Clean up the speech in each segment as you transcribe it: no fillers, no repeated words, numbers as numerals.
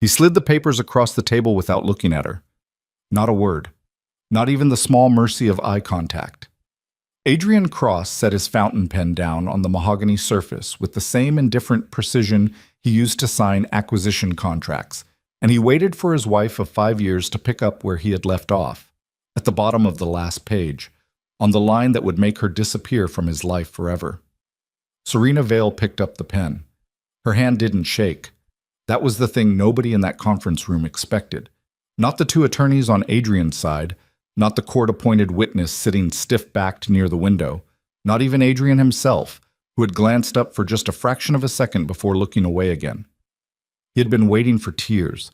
He slid the papers across the table without looking at her. Not a word. Not even the small mercy of eye contact. Adrian Cross set his fountain pen down on the mahogany surface with the same indifferent precision he used to sign acquisition contracts, and he waited for his wife of 5 years to pick up where he had left off, at the bottom of the last page, on the line that would make her disappear from his life forever. Serena Vale picked up the pen. Her hand didn't shake. That was the thing nobody in that conference room expected. Not the two attorneys on Adrian's side, not the court-appointed witness sitting stiff-backed near the window, not even Adrian himself, who had glanced up for just a fraction of a second before looking away again. He had been waiting for tears.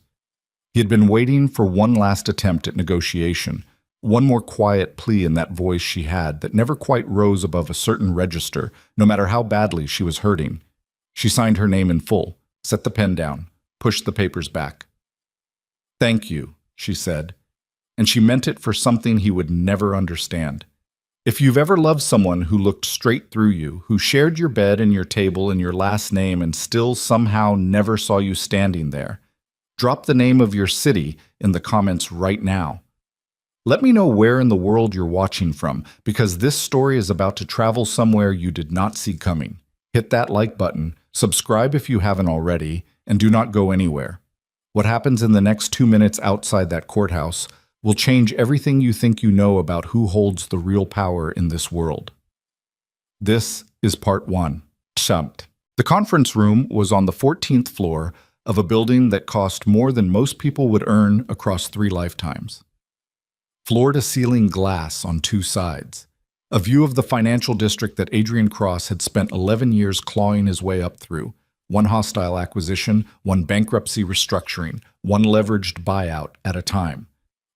He had been waiting for one last attempt at negotiation, one more quiet plea in that voice she had that never quite rose above a certain register, no matter how badly she was hurting. She signed her name in full, set the pen down, pushed the papers back. "Thank you," she said, and she meant it for something he would never understand. If you've ever loved someone who looked straight through you, who shared your bed and your table and your last name and still somehow never saw you standing there, drop the name of your city in the comments right now. Let me know where in the world you're watching from, because this story is about to travel somewhere you did not see coming. Hit that like button, subscribe if you haven't already, and do not go anywhere. What happens in the next 2 minutes outside that courthouse will change everything you think you know about who holds the real power in this world. This is part 1. Shumped. The conference room was on the 14th floor of a building that cost more than most people would earn across 3 lifetimes. Floor-to-ceiling glass on 2 sides. A view of the financial district that Adrian Cross had spent 11 years clawing his way up through. One hostile acquisition, one bankruptcy restructuring, one leveraged buyout at a time.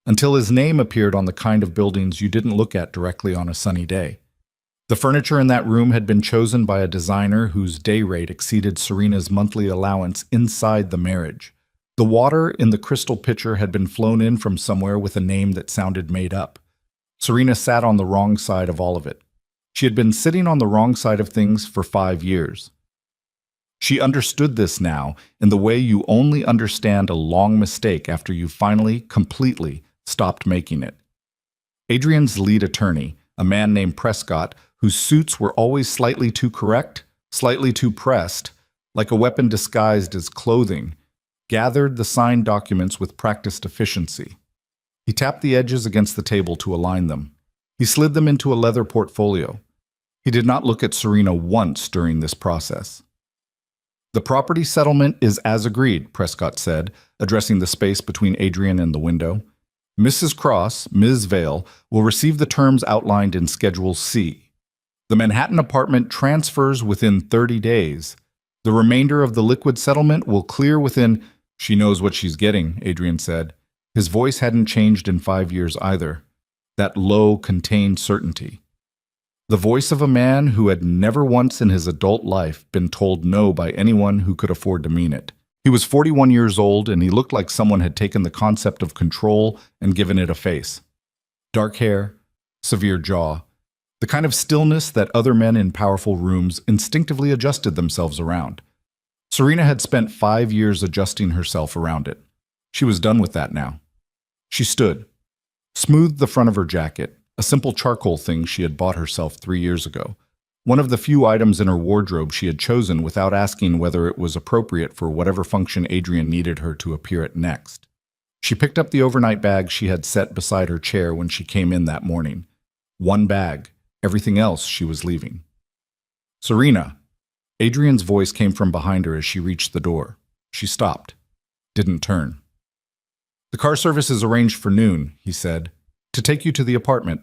Until his name appeared on the kind of buildings you didn't look at directly on a sunny day. The furniture in that room had been chosen by a designer whose day rate exceeded Serena's monthly allowance inside the marriage. The water in the crystal pitcher had been flown in from somewhere with a name that sounded made up. Serena sat on the wrong side of all of it. She had been sitting on the wrong side of things for 5 years. She understood this now in the way you only understand a long mistake after you finally, completely stopped making it. Adrian's lead attorney, a man named Prescott, whose suits were always slightly too correct, slightly too pressed, like a weapon disguised as clothing, gathered the signed documents with practiced efficiency. He tapped the edges against the table to align them. He slid them into a leather portfolio. He did not look at Serena once during this process. "The property settlement is as agreed," Prescott said, addressing the space between Adrian and the window. "Mrs. Cross, Ms. Vale, will receive the terms outlined in Schedule C. The Manhattan apartment transfers within 30 days. The remainder of the liquid settlement will clear within—" "She knows what she's getting," Adrian said. His voice hadn't changed in 5 years either. That low, contained certainty. The voice of a man who had never once in his adult life been told no by anyone who could afford to mean it. He was 41 years old, and he looked like someone had taken the concept of control and given it a face. Dark hair, severe jaw, the kind of stillness that other men in powerful rooms instinctively adjusted themselves around. Serena had spent 5 years adjusting herself around it. She was done with that now. She stood, smoothed the front of her jacket, a simple charcoal thing she had bought herself 3 years ago. One of the few items in her wardrobe she had chosen without asking whether it was appropriate for whatever function Adrian needed her to appear at next. She picked up the overnight bag she had set beside her chair when she came in that morning. One bag, everything else she was leaving. "Serena!" Adrian's voice came from behind her as she reached the door. She stopped, didn't turn. "The car service is arranged for noon," he said, "to take you to the apartment."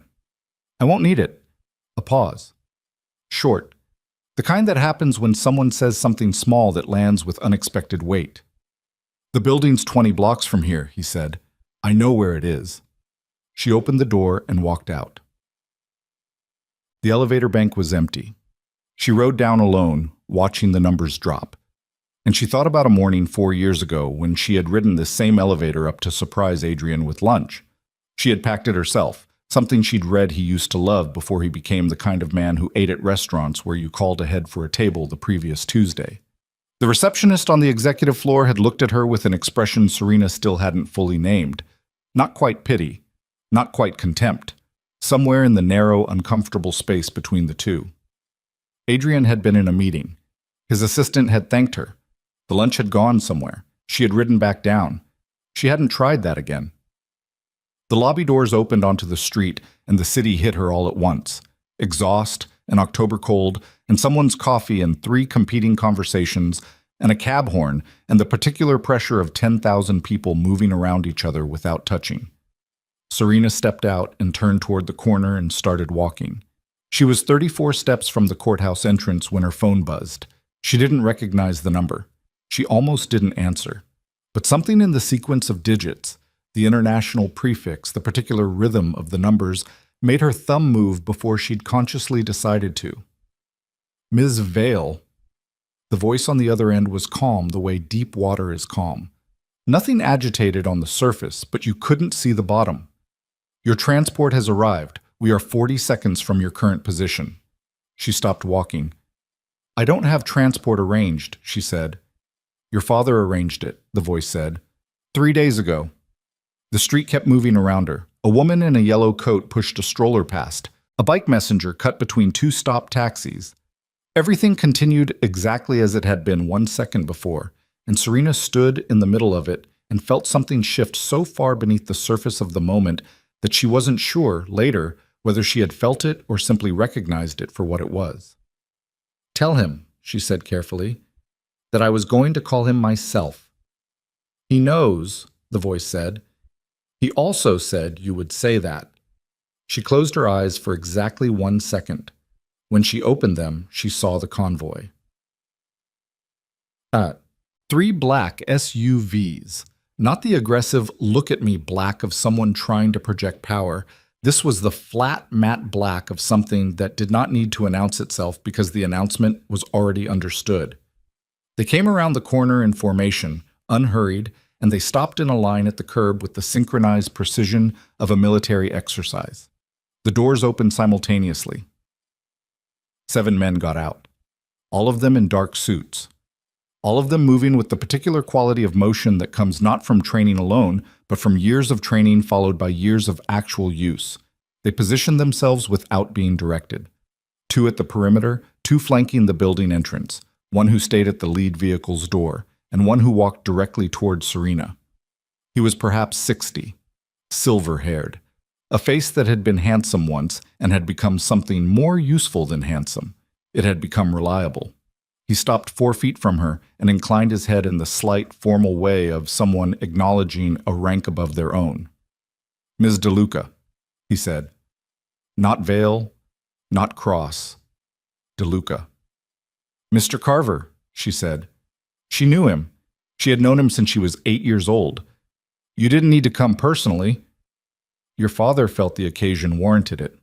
"I won't need it." A pause. Short. The kind that happens when someone says something small that lands with unexpected weight. "The building's 20 blocks from here," he said. "I know where it is." She opened the door and walked out. The elevator bank was empty. She rode down alone, watching the numbers drop. And she thought about a morning 4 years ago when she had ridden this same elevator up to surprise Adrian with lunch. She had packed it herself, something she'd read he used to love before he became the kind of man who ate at restaurants where you called ahead for a table the previous Tuesday. The receptionist on the executive floor had looked at her with an expression Serena still hadn't fully named. Not quite pity, not quite contempt, somewhere in the narrow, uncomfortable space between the two. Adrian had been in a meeting. His assistant had thanked her. The lunch had gone somewhere. She had ridden back down. She hadn't tried that again. The lobby doors opened onto the street, and the city hit her all at once. Exhaust, an October cold, and someone's coffee and 3 competing conversations, and a cab horn, and the particular pressure of 10,000 people moving around each other without touching. Serena stepped out and turned toward the corner and started walking. She was 34 steps from the courthouse entrance when her phone buzzed. She didn't recognize the number. She almost didn't answer. But something in the sequence of digits, the international prefix, the particular rhythm of the numbers, made her thumb move before she'd consciously decided to. Ms. Vale. The voice on the other end was calm the way deep water is calm. Nothing agitated on the surface, but you couldn't see the bottom. Your transport has arrived. We are 40 seconds from your current position. She stopped walking. I don't have transport arranged, she said. Your father arranged it, the voice said. 3 days ago. The street kept moving around her. A woman in a yellow coat pushed a stroller past. A bike messenger cut between 2 stopped taxis. Everything continued exactly as it had been 1 second before, and Serena stood in the middle of it and felt something shift so far beneath the surface of the moment that she wasn't sure, later, whether she had felt it or simply recognized it for what it was. Tell him, she said carefully, that I was going to call him myself. He knows, the voice said. He also said you would say that. She closed her eyes for exactly 1 second. When she opened them, she saw the convoy. 3 black SUVs. Not the aggressive, look-at-me black of someone trying to project power. This was the flat, matte black of something that did not need to announce itself because the announcement was already understood. They came around the corner in formation, unhurried, and they stopped in a line at the curb with the synchronized precision of a military exercise. The doors opened simultaneously. 7 men got out, all of them in dark suits, all of them moving with the particular quality of motion that comes not from training alone, but from years of training followed by years of actual use. They positioned themselves without being directed. 2 at the perimeter, 2 flanking the building entrance, 1 who stayed at the lead vehicle's door, and 1 who walked directly toward Serena. He was perhaps 60, silver-haired, a face that had been handsome once and had become something more useful than handsome. It had become reliable. He stopped 4 feet from her and inclined his head in the slight, formal way of someone acknowledging a rank above their own. Ms. DeLuca, he said. Not Vale, not Cross. DeLuca. Mr. Carver, she said. She knew him. She had known him since she was 8 years old. You didn't need to come personally. Your father felt the occasion warranted it.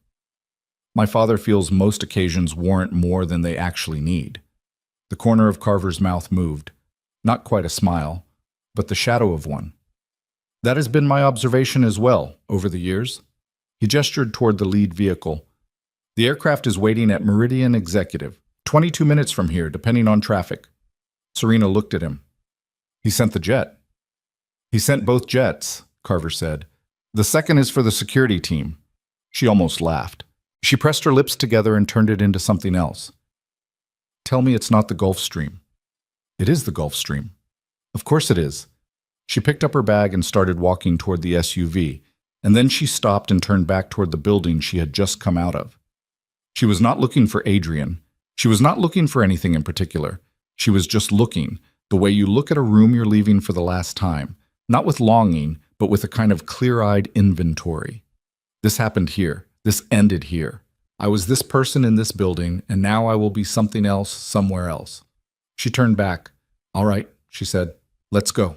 My father feels most occasions warrant more than they actually need. The corner of Carver's mouth moved. Not quite a smile, but the shadow of one. That has been my observation as well, over the years. He gestured toward the lead vehicle. The aircraft is waiting at Meridian Executive, 22 minutes from here, depending on traffic. Serena looked at him. He sent the jet. He sent both jets, Carver said. The second is for the security team. She almost laughed. She pressed her lips together and turned it into something else. Tell me it's not the Gulf Stream. It is the Gulf Stream. Of course it is. She picked up her bag and started walking toward the SUV, and then she stopped and turned back toward the building she had just come out of. She was not looking for Adrian. She was not looking for anything in particular. She was just looking, the way you look at a room you're leaving for the last time, not with longing, but with a kind of clear-eyed inventory. This happened here. This ended here. I was this person in this building, and now I will be something else somewhere else. She turned back. All right, she said. Let's go.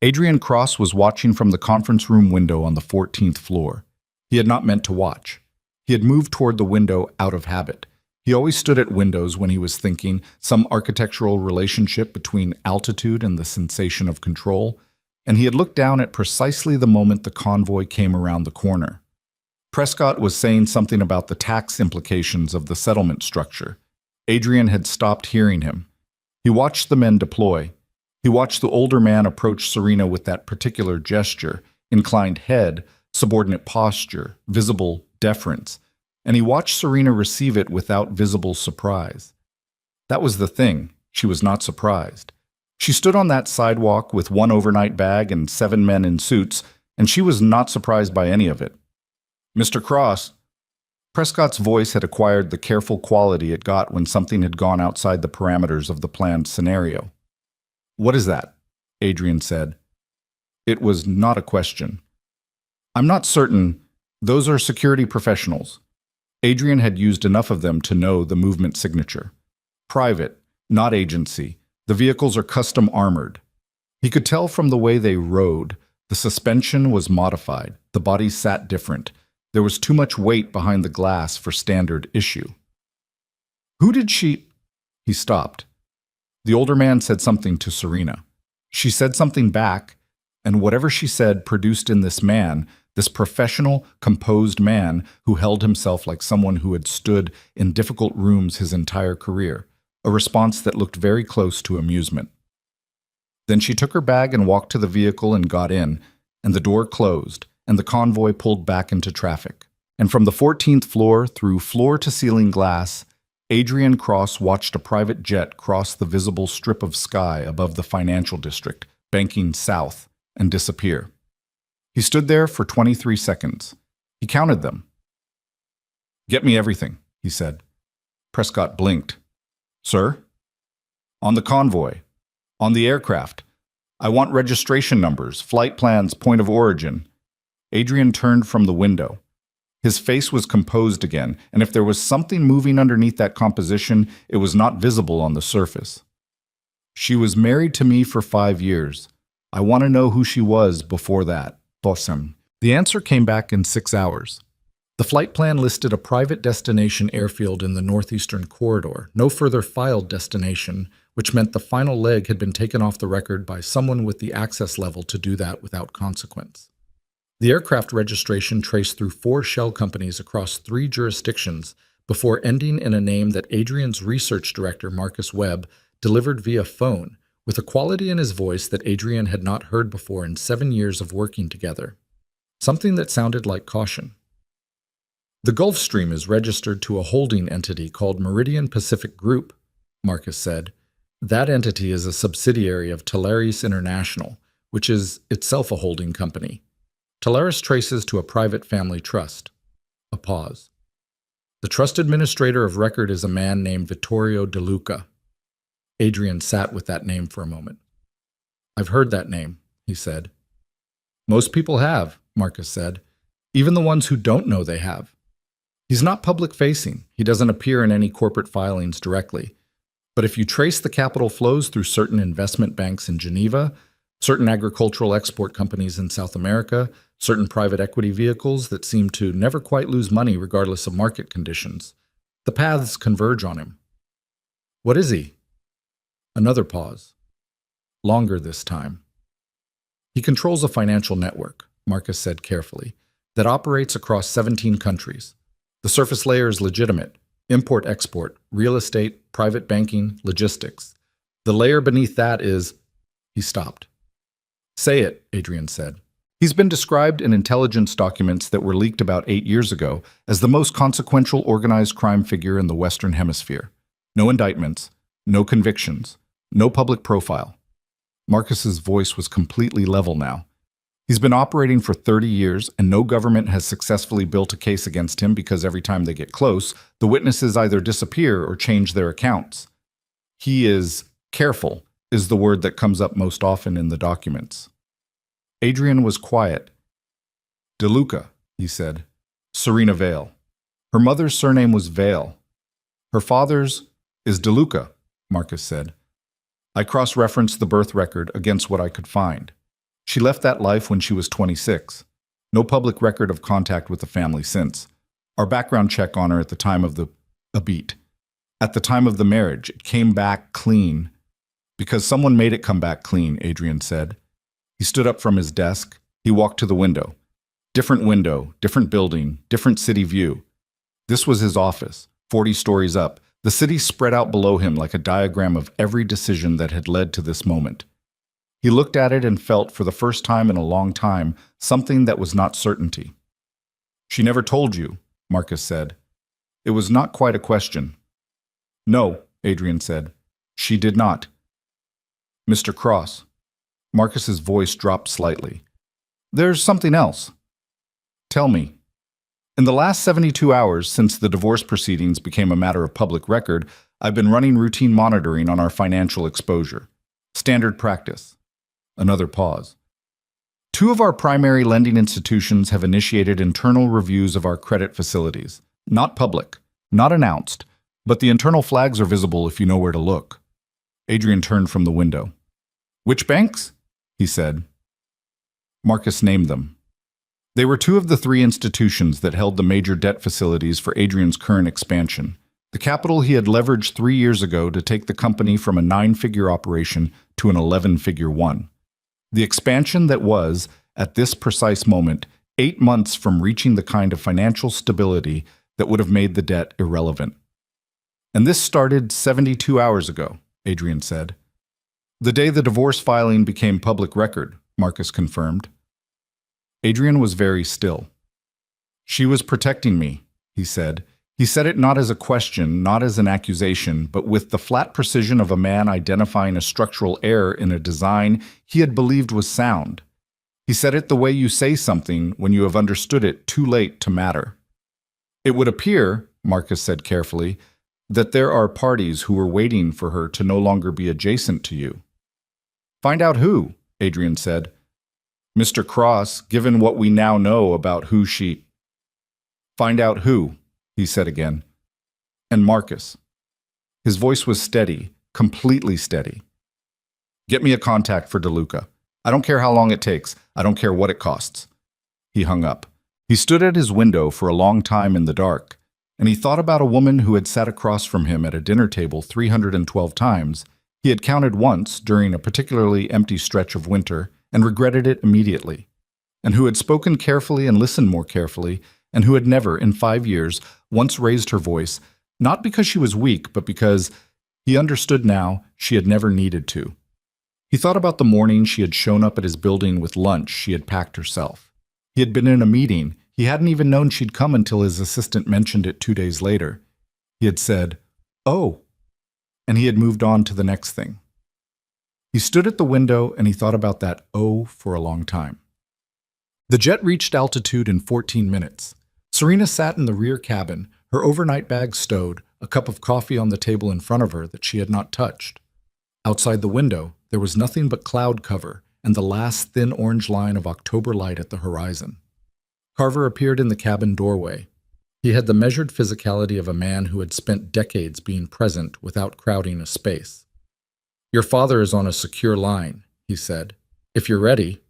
Adrian Cross was watching from the conference room window on the 14th floor. He had not meant to watch. He had moved toward the window out of habit. He always stood at windows when he was thinking, some architectural relationship between altitude and the sensation of control, and he had looked down at precisely the moment the convoy came around the corner. Prescott was saying something about the tax implications of the settlement structure. Adrian had stopped hearing him. He watched the men deploy. He watched the older man approach Serena with that particular gesture, inclined head, subordinate posture, visible deference, and he watched Serena receive it without visible surprise. That was the thing. She was not surprised. She stood on that sidewalk with one overnight bag and 7 men in suits, and she was not surprised by any of it. "Mr. Cross." Prescott's voice had acquired the careful quality it got when something had gone outside the parameters of the planned scenario. "What is that?" Adrian said. It was not a question. "I'm not certain. Those are security professionals." Adrian had used enough of them to know the movement signature. Private, not agency. The vehicles are custom armored. He could tell from the way they rode. The suspension was modified. The bodies sat different. There was too much weight behind the glass for standard issue. "Who did she—" He stopped. The older man said something to Serena. She said something back, and whatever she said produced in this man, this professional, composed man who held himself like someone who had stood in difficult rooms his entire career, a response that looked very close to amusement. Then she took her bag and walked to the vehicle and got in, and the door closed, and the convoy pulled back into traffic. And from the 14th floor, through floor-to-ceiling glass, Adrian Cross watched a private jet cross the visible strip of sky above the financial district, banking south, and disappear. He stood there for 23 seconds. He counted them. "Get me everything," he said. Prescott blinked. "Sir?" "On the convoy. On the aircraft. I want registration numbers, flight plans, point of origin." Adrian turned from the window. His face was composed again, and if there was something moving underneath that composition, it was not visible on the surface. "She was married to me for 5 years. I want to know who she was before that." Bossem. The answer came back in 6 hours. The flight plan listed a private destination airfield in the northeastern corridor, no further filed destination, which meant the final leg had been taken off the record by someone with the access level to do that without consequence. The aircraft registration traced through 4 shell companies across 3 jurisdictions before ending in a name that Adrian's research director, Marcus Webb, delivered via phone, with a quality in his voice that Adrian had not heard before in 7 years of working together. Something that sounded like caution. "The Gulf Stream is registered to a holding entity called Meridian Pacific Group," Marcus said. "That entity is a subsidiary of Teleris International, which is itself a holding company. Teleris traces to a private family trust." A pause. "The trust administrator of record is a man named Vittorio De Luca." Adrian sat with that name for a moment. "I've heard that name," he said. "Most people have," Marcus said. "Even the ones who don't know they have. He's not public-facing. He doesn't appear in any corporate filings directly. But if you trace the capital flows through certain investment banks in Geneva, certain agricultural export companies in South America, certain private equity vehicles that seem to never quite lose money regardless of market conditions, the paths converge on him." "What is he?" Another pause. Longer this time. "He controls a financial network," Marcus said carefully, "that operates across 17 countries. The surface layer is legitimate: import-export, real estate, private banking, logistics. The layer beneath that is—" He stopped. "Say it," Adrian said. "He's been described in intelligence documents that were leaked about 8 years ago as the most consequential organized crime figure in the Western Hemisphere. No indictments, no convictions, no public profile." Marcus's voice was completely level now. "He's been operating for 30 years, and no government has successfully built a case against him because every time they get close, the witnesses either disappear or change their accounts. He is careful, is the word that comes up most often in the documents." Adrian was quiet. "De Luca," he said. "Serena Vale. Her mother's surname was Vale. Her father's is De Luca," Marcus said. "I cross-referenced the birth record against what I could find. She left that life when she was 26. No public record of contact with the family since. Our background check on her at the time of a beat. At the time of the marriage, it came back clean. Because someone made it come back clean," Adrian said. He stood up from his desk. He walked to the window. Different building, different city view. This was his office, 40 stories up. The city spread out below him like a diagram of every decision that had led to this moment. He looked at it and felt, for the first time in a long time, something that was not certainty. "She never told you," Marcus said. It was not quite a question. "No," Adrian said. "She did not." "Mr. Cross." Marcus's voice dropped slightly. "There's something else." "Tell me." "In the last 72 hours, since the divorce proceedings became a matter of public record, I've been running routine monitoring on our financial exposure. Standard practice." Another pause. "Two of our primary lending institutions have initiated internal reviews of our credit facilities. Not public, not announced, but the internal flags are visible if you know where to look." Adrian turned from the window. "Which banks?" he said. Marcus named them. They were two of the three institutions that held the major debt facilities for Adrian's current expansion, the capital he had leveraged 3 years ago to take the company from a 9-figure operation to an 11-figure one. The expansion that was, at this precise moment, 8 months from reaching the kind of financial stability that would have made the debt irrelevant. "And this started 72 hours ago," Adrian said. "The day the divorce filing became public record," Marcus confirmed. Adrian was very still. "She was protecting me," he said. He said it not as a question, not as an accusation, but with the flat precision of a man identifying a structural error in a design he had believed was sound. He said it the way you say something when you have understood it too late to matter. "It would appear," Marcus said carefully, "that there are parties who were waiting for her to no longer be adjacent to you." "Find out who," Adrian said. "Mr. Cross, given what we now know about who she—" "Find out who," he said again. "And Marcus." His voice was steady, completely steady. "Get me a contact for DeLuca. I don't care how long it takes. I don't care what it costs." He hung up. He stood at his window for a long time in the dark, and he thought about a woman who had sat across from him at a dinner table 312 times. He had counted once during a particularly empty stretch of winter and regretted it immediately, and who had spoken carefully and listened more carefully, and who had never, in 5 years, once raised her voice, not because she was weak, but because, he understood now, she had never needed to. He thought about the morning she had shown up at his building with lunch she had packed herself. He had been in a meeting. He hadn't even known she'd come until his assistant mentioned it 2 days later. He had said, "Oh," and he had moved on to the next thing. He stood at the window and he thought about that "oh" for a long time. The jet reached altitude in 14 minutes. Serena sat in the rear cabin, her overnight bag stowed, a cup of coffee on the table in front of her that she had not touched. Outside the window, there was nothing but cloud cover and the last thin orange line of October light at the horizon. Carver appeared in the cabin doorway. He had the measured physicality of a man who had spent decades being present without crowding a space. "Your father is on a secure line," he said. "If you're ready."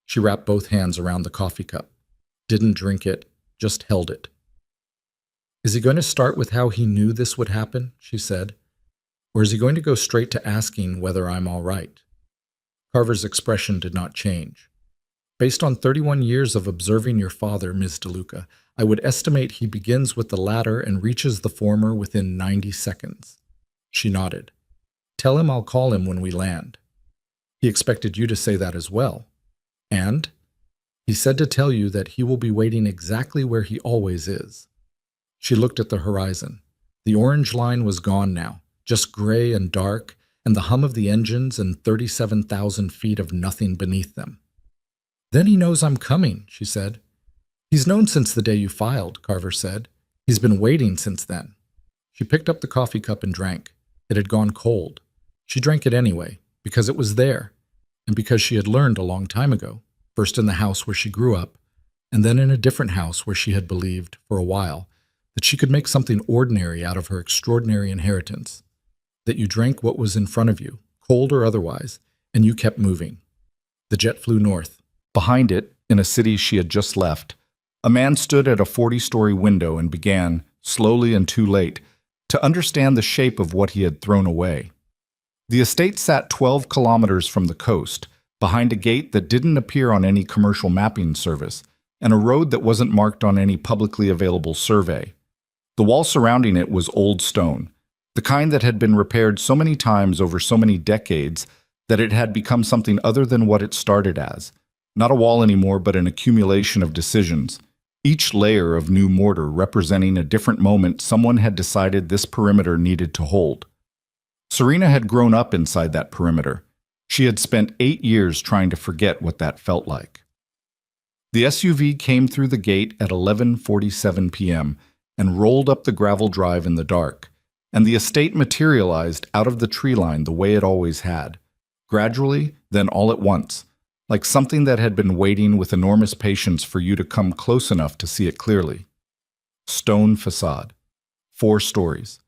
She wrapped both hands around the coffee cup. Didn't drink it, just held it. "Is he going to start with how he knew this would happen?" she said. "Or is he going to go straight to asking whether I'm all right?" Carver's expression did not change. "Based on 31 years of observing your father, Ms. DeLuca, I would estimate he begins with the latter and reaches the former within 90 seconds. She nodded. "Tell him I'll call him when we land." "He expected you to say that as well." "And?" "He said to tell you that he will be waiting exactly where he always is." She looked at the horizon. The orange line was gone now, just gray and dark, and the hum of the engines and 37,000 feet of nothing beneath them. "Then he knows I'm coming," she said. "He's known since the day you filed," Carver said. "He's been waiting since then." She picked up the coffee cup and drank. It had gone cold. She drank it anyway, because it was there, and because she had learned a long time ago, first in the house where she grew up, and then in a different house where she had believed, for a while, that she could make something ordinary out of her extraordinary inheritance, that you drank what was in front of you, cold or otherwise, and you kept moving. The jet flew north. Behind it, in a city she had just left, a man stood at a 40-story window and began, slowly and too late, to understand the shape of what he had thrown away. The estate sat 12 kilometers from the coast, behind a gate that didn't appear on any commercial mapping service, and a road that wasn't marked on any publicly available survey. The wall surrounding it was old stone, the kind that had been repaired so many times over so many decades that it had become something other than what it started as. Not a wall anymore, but an accumulation of decisions, each layer of new mortar representing a different moment someone had decided this perimeter needed to hold. Serena had grown up inside that perimeter. She had spent 8 years trying to forget what that felt like. The SUV came through the gate at 11:47 p.m. and rolled up the gravel drive in the dark, and the estate materialized out of the tree line the way it always had, gradually, then all at once, like something that had been waiting with enormous patience for you to come close enough to see it clearly. Stone facade. 4 stories.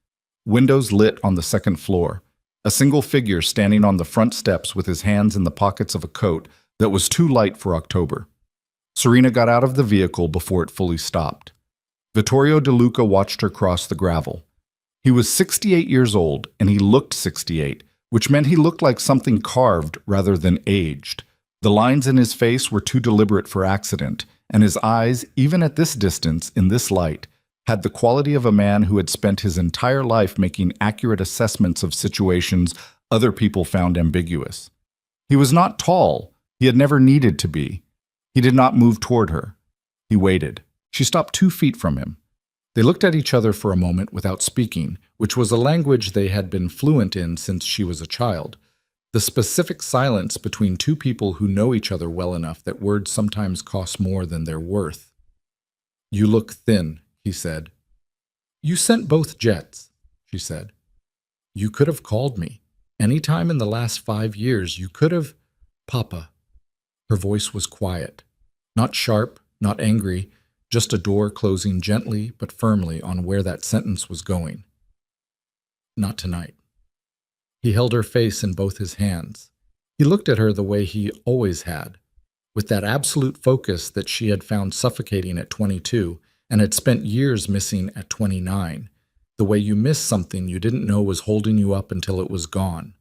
Windows lit on the second floor. A single figure standing on the front steps with his hands in the pockets of a coat that was too light for October. Serena got out of the vehicle before it fully stopped. Vittorio De Luca watched her cross the gravel. He was 68 years old, and he looked 68, which meant he looked like something carved rather than aged. The lines in his face were too deliberate for accident, and his eyes, even at this distance, in this light, had the quality of a man who had spent his entire life making accurate assessments of situations other people found ambiguous. He was not tall. He had never needed to be. He did not move toward her. He waited. She stopped 2 feet from him. They looked at each other for a moment without speaking, which was a language they had been fluent in since she was a child. The specific silence between 2 people who know each other well enough that words sometimes cost more than their worth. "You look thin," he said. "You sent both jets," she said. "You could have called me. Any time in the last 5 years, you could have—" "Papa." Her voice was quiet. Not sharp, not angry, just a door closing gently but firmly on where that sentence was going. "Not tonight." He held her face in both his hands. He looked at her the way he always had, with that absolute focus that she had found suffocating at 22 and had spent years missing at 29, the way you miss something you didn't know was holding you up until it was gone.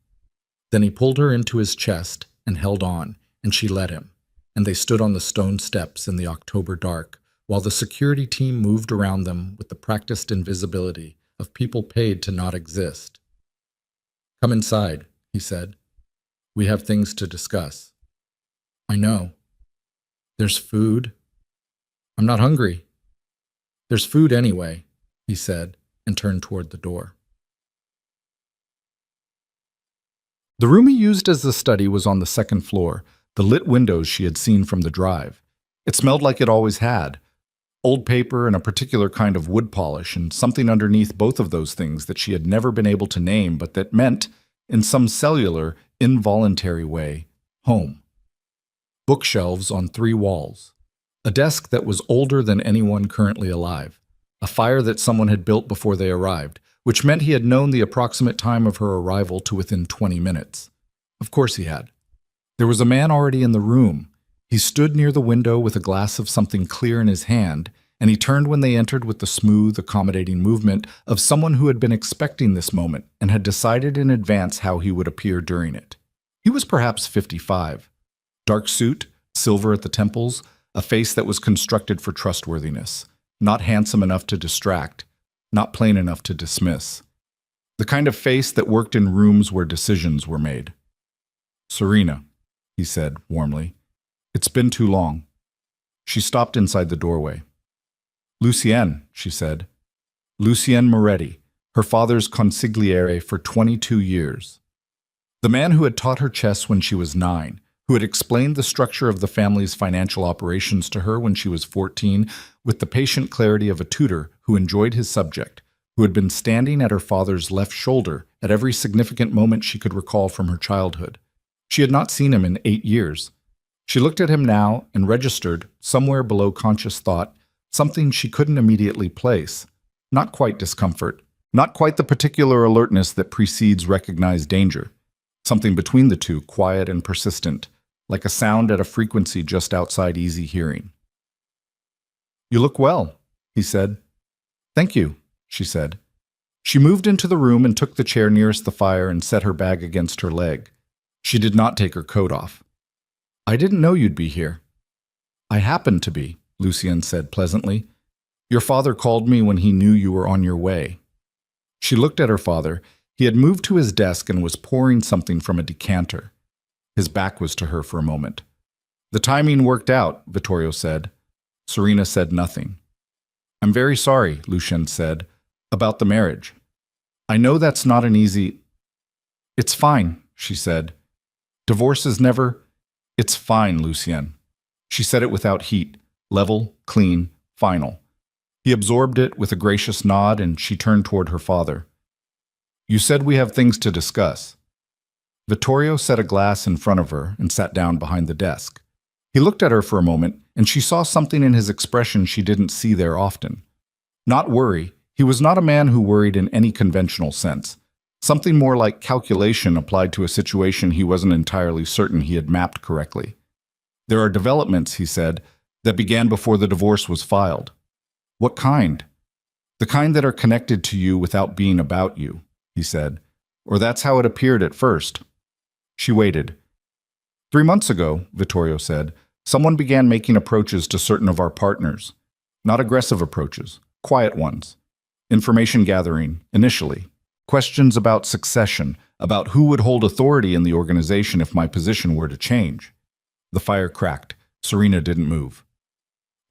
Then he pulled her into his chest and held on, and she let him, and they stood on the stone steps in the October dark, while the security team moved around them with the practiced invisibility of people paid to not exist. "Come inside," he said. "We have things to discuss." "I know. There's food." "I'm not hungry." "There's food anyway," he said, and turned toward the door. The room he used as the study was on the second floor, the lit windows she had seen from the drive. It smelled like it always had. Old paper and a particular kind of wood polish, and something underneath both of those things that she had never been able to name, but that meant, in some cellular, involuntary way, home. Bookshelves on 3 walls. A desk that was older than anyone currently alive. A fire that someone had built before they arrived, which meant he had known the approximate time of her arrival to within 20 minutes. Of course he had. There was a man already in the room. He stood near the window with a glass of something clear in his hand, and he turned when they entered with the smooth, accommodating movement of someone who had been expecting this moment and had decided in advance how he would appear during it. He was perhaps 55. Dark suit, silver at the temples, a face that was constructed for trustworthiness, not handsome enough to distract, not plain enough to dismiss. The kind of face that worked in rooms where decisions were made. "Serena," he said warmly. "It's been too long." She stopped inside the doorway. "Lucienne," she said. "Lucienne Moretti, her father's consigliere for 22 years. The man who had taught her chess when she was 9, who had explained the structure of the family's financial operations to her when she was 14 with the patient clarity of a tutor who enjoyed his subject, who had been standing at her father's left shoulder at every significant moment she could recall from her childhood. She had not seen him in 8 years. She looked at him now and registered, somewhere below conscious thought, something she couldn't immediately place. Not quite discomfort, not quite the particular alertness that precedes recognized danger. Something between the two, quiet and persistent, like a sound at a frequency just outside easy hearing. "You look well," he said. "Thank you," she said. She moved into the room and took the chair nearest the fire and set her bag against her leg. She did not take her coat off. "I didn't know you'd be here." "I happened to be," Lucienne said pleasantly. Your father called me when he knew you were on your way. She looked at her father. He had moved to his desk and was pouring something from a decanter. His back was to her for a moment. The timing worked out, Vittorio said. Serena said nothing. I'm very sorry, Lucien said, about the marriage. I know that's not an easy... It's fine, she said. Divorce is never... It's fine, Lucien. She said it without heat, level, clean, final. He absorbed it with a gracious nod, and she turned toward her father. You said we have things to discuss. Vittorio set a glass in front of her and sat down behind the desk. He looked at her for a moment, and she saw something in his expression she didn't see there often. Not worry. He was not a man who worried in any conventional sense. Something more like calculation applied to a situation he wasn't entirely certain he had mapped correctly. There are developments, he said, that began before the divorce was filed. What kind? The kind that are connected to you without being about you, he said. Or that's how it appeared at first. She waited. 3 months ago, Vittorio said, someone began making approaches to certain of our partners. Not aggressive approaches, quiet ones. Information gathering, initially. Questions about succession, about who would hold authority in the organization if my position were to change. The fire cracked. Serena didn't move.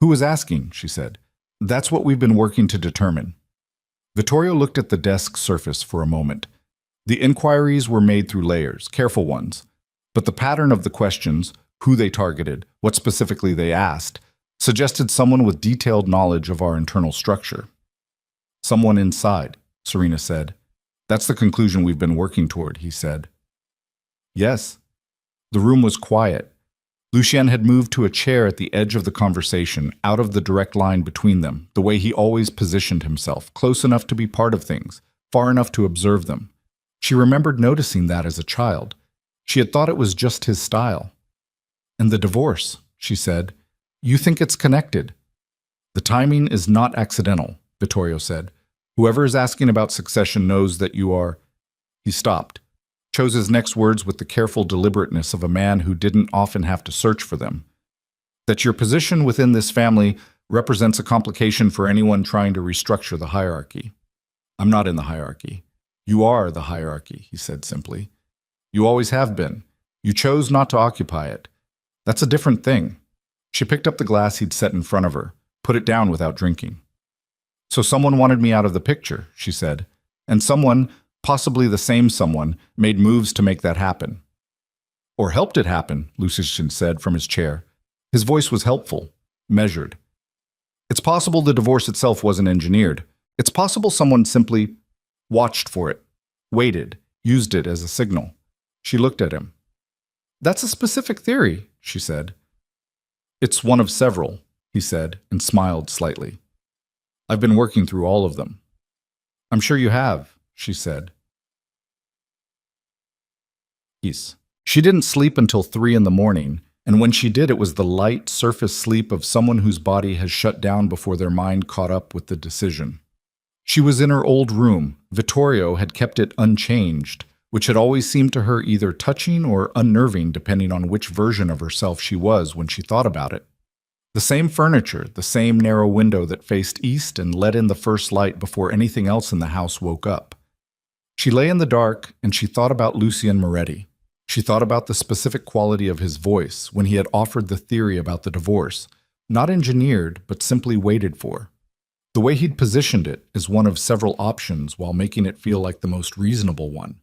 Who was asking, she said. That's what we've been working to determine. Vittorio looked at the desk surface for a moment. The inquiries were made through layers, careful ones. But the pattern of the questions, who they targeted, what specifically they asked, suggested someone with detailed knowledge of our internal structure. Someone inside, Serena said. That's the conclusion we've been working toward, he said. Yes. The room was quiet. Lucien had moved to a chair at the edge of the conversation, out of the direct line between them, the way he always positioned himself, close enough to be part of things, far enough to observe them. She remembered noticing that as a child. She had thought it was just his style. And the divorce, she said. You think it's connected. The timing is not accidental, Vittorio said. Whoever is asking about succession knows that you are... He stopped, chose his next words with the careful deliberateness of a man who didn't often have to search for them. That your position within this family represents a complication for anyone trying to restructure the hierarchy. I'm not in the hierarchy. You are the hierarchy, he said simply. You always have been. You chose not to occupy it. That's a different thing. She picked up the glass he'd set in front of her, put it down without drinking. So someone wanted me out of the picture, she said, and someone, possibly the same someone, made moves to make that happen. Or helped it happen, Lucien said from his chair. His voice was helpful, measured. It's possible the divorce itself wasn't engineered. It's possible someone simply watched for it, waited, used it as a signal. She looked at him. That's a specific theory, she said. It's one of several, he said, and smiled slightly. I've been working through all of them. I'm sure you have, she said. Peace. She didn't sleep until 3 a.m, and when she did, it was the light, surface sleep of someone whose body has shut down before their mind caught up with the decision. She was in her old room. Vittorio had kept it unchanged, which had always seemed to her either touching or unnerving depending on which version of herself she was when she thought about it. The same furniture, the same narrow window that faced east and let in the first light before anything else in the house woke up. She lay in the dark and she thought about Lucien Moretti. She thought about the specific quality of his voice when he had offered the theory about the divorce, not engineered but simply waited for. The way he'd positioned it as one of several options while making it feel like the most reasonable one.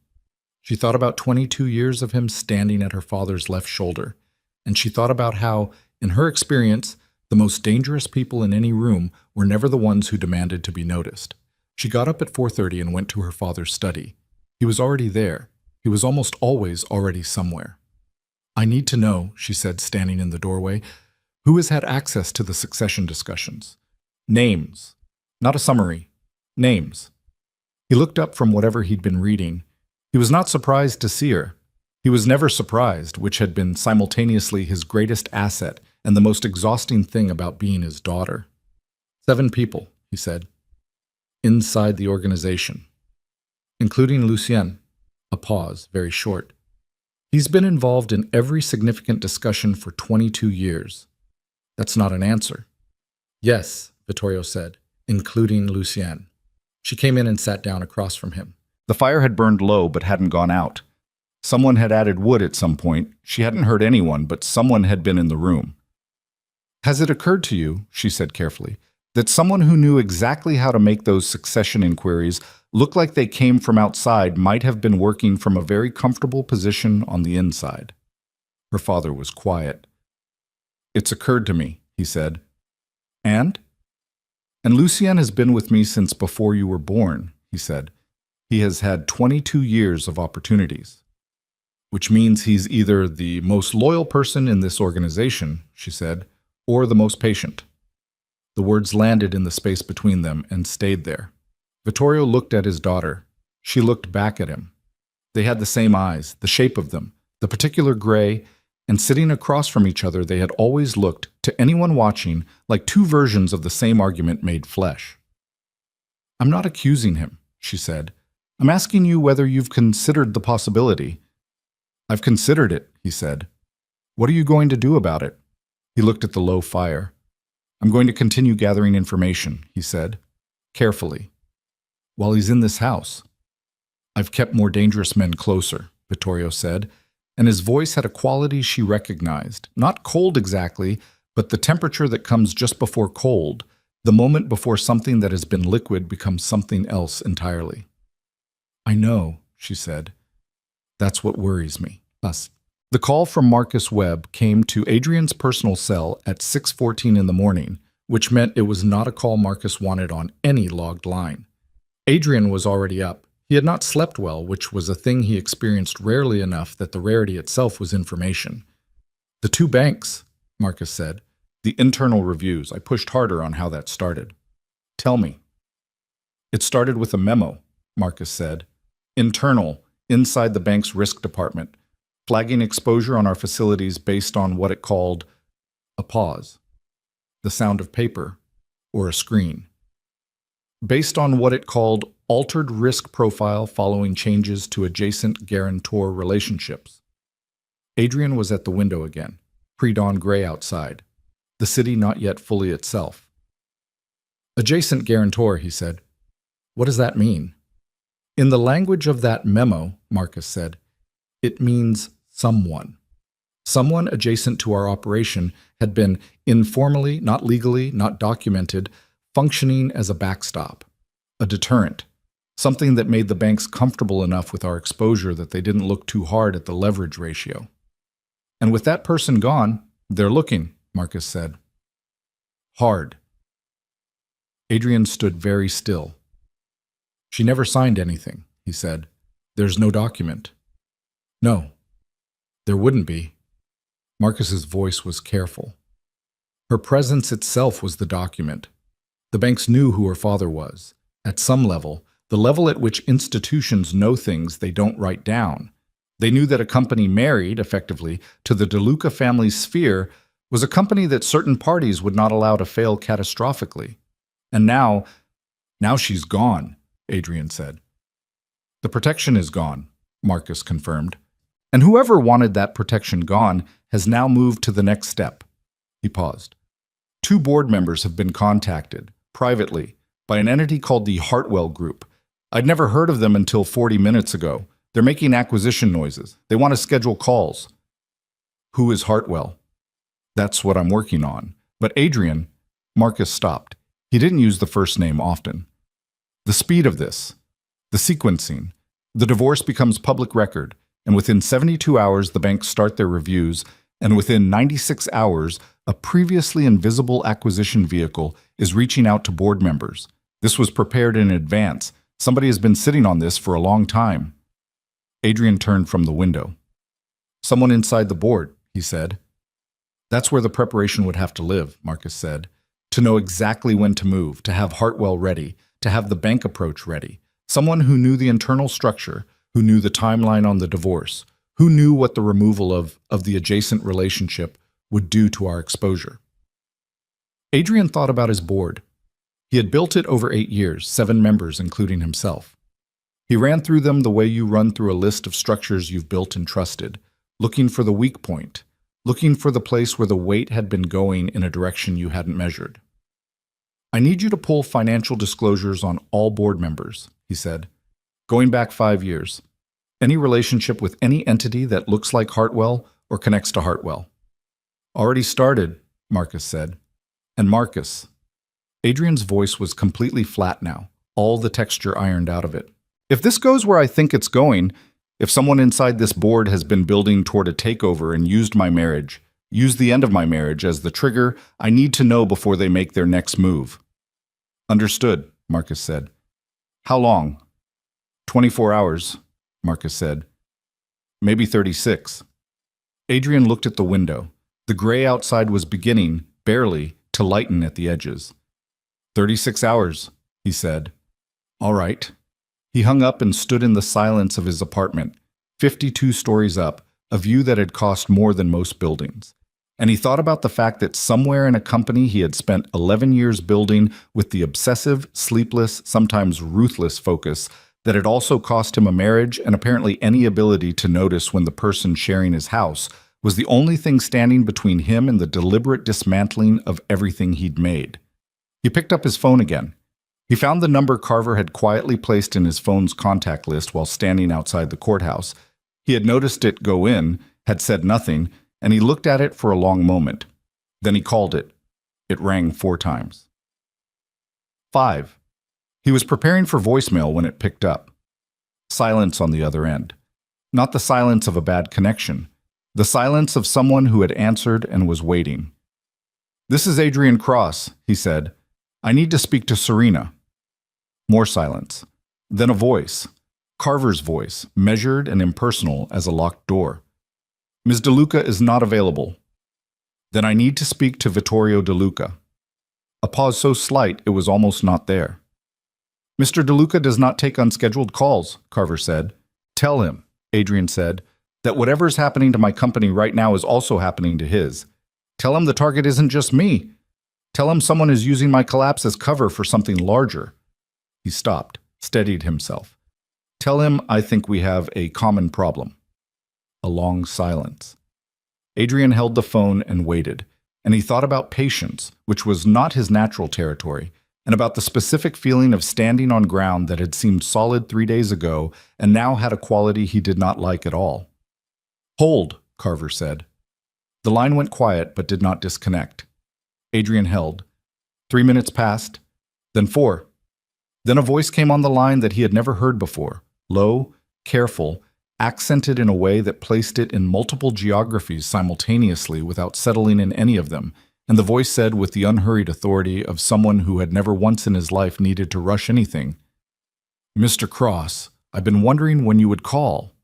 She thought about 22 years of him standing at her father's left shoulder, and she thought about how, in her experience, the most dangerous people in any room were never the ones who demanded to be noticed. She got up at 4:30 and went to her father's study. He was already there. He was almost always already somewhere. I need to know, she said, standing in the doorway, who has had access to the succession discussions. Names. Not a summary. Names. He looked up from whatever he'd been reading. He was not surprised to see her. He was never surprised, which had been simultaneously his greatest asset and the most exhausting thing about being his daughter. 7 people, he said, inside the organization, including Lucien. A pause, very short. He's been involved in every significant discussion for 22 years. That's not an answer. Yes, Vittorio said. including Lucienne. She came in and sat down across from him. The fire had burned low but hadn't gone out. Someone had added wood at some point. She hadn't heard anyone, but someone had been in the room. "Has it occurred to you," she said carefully, "that someone who knew exactly how to make those succession inquiries look like they came from outside might have been working from a very comfortable position on the inside?" Her father was quiet. "It's occurred to me," he said. "And?" "And Lucien has been with me since before you were born," he said. "He has had 22 years of opportunities." "Which means he's either the most loyal person in this organization," she said, "or the most patient." The words landed in the space between them and stayed there. Vittorio looked at his daughter. She looked back at him. They had the same eyes, the shape of them, the particular gray, and sitting across from each other they had always looked, to anyone watching, like two versions of the same argument made flesh. "I'm not accusing him," she said. "I'm asking you whether you've considered the possibility." "I've considered it," he said. "What are you going to do about it?" He looked at the low fire. "I'm going to continue gathering information," he said, carefully. "While he's in this house." "I've kept more dangerous men closer," Vittorio said, and his voice had a quality she recognized. Not cold exactly, but the temperature that comes just before cold, the moment before something that has been liquid becomes something else entirely. "I know," she said. "That's what worries me. Us." The call from Marcus Webb came to Adrian's personal cell at 6:14 in the morning, which meant it was not a call Marcus wanted on any logged line. Adrian was already up. He had not slept well, which was a thing he experienced rarely enough that the rarity itself was information. "The 2 banks," Marcus said. "The internal reviews. I pushed harder on how that started." "Tell me." "It started with a memo," Marcus said. "Internal, inside the bank's risk department, flagging exposure on our facilities based on what it called a pause, the sound of paper, or a screen. Based on what it called altered risk profile following changes to adjacent guarantor relationships." Adrian was at the window again, pre-dawn gray outside, the city not yet fully itself. "Adjacent guarantor," he said. "What does that mean?" "In the language of that memo," Marcus said, "it means someone. Someone adjacent to our operation had been informally, not legally, not documented, functioning as a backstop, a deterrent, something that made the banks comfortable enough with our exposure that they didn't look too hard at the leverage ratio. And with that person gone, they're looking," Marcus said. "Hard." Adrian stood very still. "She never signed anything," he said. "There's no document." "No. There wouldn't be." Marcus's voice was careful. Her presence itself was the document. The banks knew who her father was. At some level, the level at which institutions know things they don't write down. They knew that a company married, effectively, to the DeLuca family's sphere was a company that certain parties would not allow to fail catastrophically. And now she's gone, Adrian said. "The protection is gone," Marcus confirmed. "And whoever wanted that protection gone has now moved to the next step." He paused. 2 board members have been contacted, privately, by an entity called the Hartwell Group. I'd never heard of them until 40 minutes ago. They're making acquisition noises. They want to schedule calls. "Who is Hartwell?" "That's what I'm working on." "But Adrian," Marcus stopped. He didn't use the first name often. "The speed of this, the sequencing, the divorce becomes public record, and within 72 hours the banks start their reviews, and within 96 hours a previously invisible acquisition vehicle is reaching out to board members. This was prepared in advance. Somebody has been sitting on this for a long time." Adrian turned from the window. "Someone inside the board," he said. "That's where the preparation would have to live," Marcus said. "To know exactly when to move, to have Hartwell ready, to have the bank approach ready. Someone who knew the internal structure, who knew the timeline on the divorce, who knew what the removal of the adjacent relationship would do to our exposure." Adrian thought about his board. He had built it over 8 years, 7 members including himself. He ran through them the way you run through a list of structures you've built and trusted, looking for the weak point, looking for the place where the weight had been going in a direction you hadn't measured. I need you to pull financial disclosures on all board members, he said. Going back 5 years. Any relationship with any entity that looks like Hartwell or connects to Hartwell. Already started, Marcus said. And Marcus. Adrian's voice was completely flat now, all the texture ironed out of it. If this goes where I think it's going, if someone inside this board has been building toward a takeover and used the end of my marriage as the trigger, I need to know before they make their next move. Understood, Marcus said. How long? 24 hours, Marcus said. Maybe 36. Adrian looked at the window. The gray outside was beginning, barely, to lighten at the edges. 36 hours, he said. All right. He hung up and stood in the silence of his apartment, 52 stories up, a view that had cost more than most buildings. And he thought about the fact that somewhere in a company he had spent 11 years building with the obsessive, sleepless, sometimes ruthless focus that had also cost him a marriage and apparently any ability to notice when the person sharing his house was the only thing standing between him and the deliberate dismantling of everything he'd made. He picked up his phone again. He found the number Carver had quietly placed in his phone's contact list while standing outside the courthouse. He had noticed it go in, had said nothing, and he looked at it for a long moment. Then he called it. It rang 4 times. 5. He was preparing for voicemail when it picked up. Silence on the other end. Not the silence of a bad connection. The silence of someone who had answered and was waiting. This is Adrian Cross, he said. I need to speak to Serena. More silence. Then a voice. Carver's voice, measured and impersonal as a locked door. Ms. DeLuca is not available. Then I need to speak to Vittorio DeLuca. A pause so slight it was almost not there. Mr. DeLuca does not take unscheduled calls, Carver said. Tell him, Adrian said, that whatever is happening to my company right now is also happening to his. Tell him the target isn't just me. Tell him someone is using my collapse as cover for something larger. He stopped, steadied himself. Tell him I think we have a common problem. A long silence. Adrian held the phone and waited, and he thought about patience, which was not his natural territory, and about the specific feeling of standing on ground that had seemed solid 3 days ago and now had a quality he did not like at all. Hold, Carver said. The line went quiet but did not disconnect. Adrian held. 3 minutes passed, then 4. Then a voice came on the line that he had never heard before, low, careful, accented in a way that placed it in multiple geographies simultaneously without settling in any of them, and the voice said with the unhurried authority of someone who had never once in his life needed to rush anything, Mr. Cross, I've been wondering when you would call.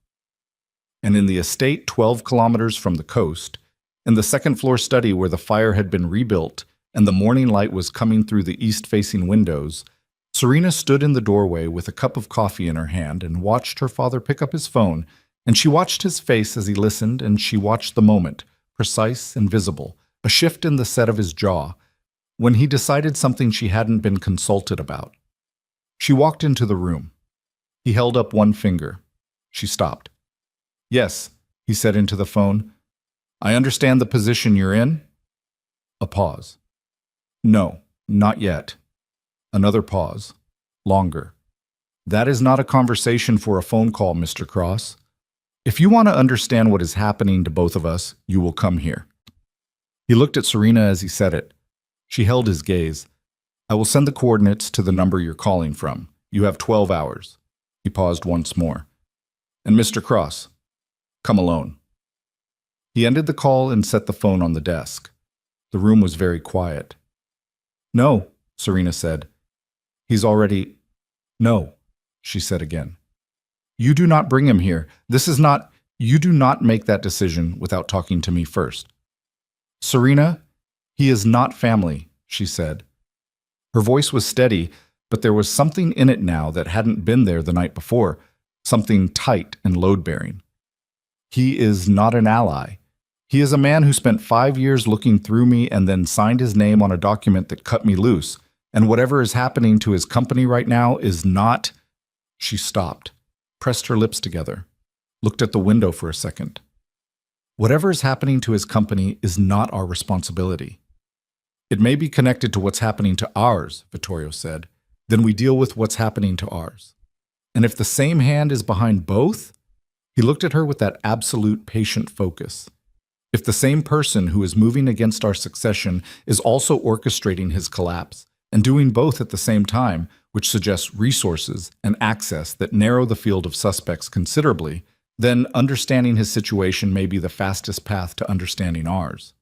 And in the estate 12 kilometers from the coast, in the second-floor study where the fire had been rebuilt and the morning light was coming through the east-facing windows, Serena stood in the doorway with a cup of coffee in her hand and watched her father pick up his phone, and she watched his face as he listened, and she watched the moment, precise and visible, a shift in the set of his jaw, when he decided something she hadn't been consulted about. She walked into the room. He held up one finger. She stopped. Yes, he said into the phone. I understand the position you're in. A pause. No, not yet. Another pause. Longer. That is not a conversation for a phone call, Mr. Cross. If you want to understand what is happening to both of us, you will come here. He looked at Serena as he said it. She held his gaze. I will send the coordinates to the number you're calling from. You have 12 hours. He paused once more. And Mr. Cross, come alone. He ended the call and set the phone on the desk. The room was very quiet. No, Serena said. He's already... No, she said again. You do not bring him here. This is not... You do not make that decision without talking to me first. Serena, he is not family, she said. Her voice was steady, but there was something in it now that hadn't been there the night before, something tight and load-bearing. He is not an ally. He is a man who spent 5 years looking through me and then signed his name on a document that cut me loose, and whatever is happening to his company right now is not... She stopped, pressed her lips together, looked at the window for a second. Whatever is happening to his company is not our responsibility. It may be connected to what's happening to ours, Vittorio said. Then we deal with what's happening to ours. And if the same hand is behind both? He looked at her with that absolute patient focus. If the same person who is moving against our succession is also orchestrating his collapse, and doing both at the same time, which suggests resources and access that narrow the field of suspects considerably, then understanding his situation may be the fastest path to understanding ours.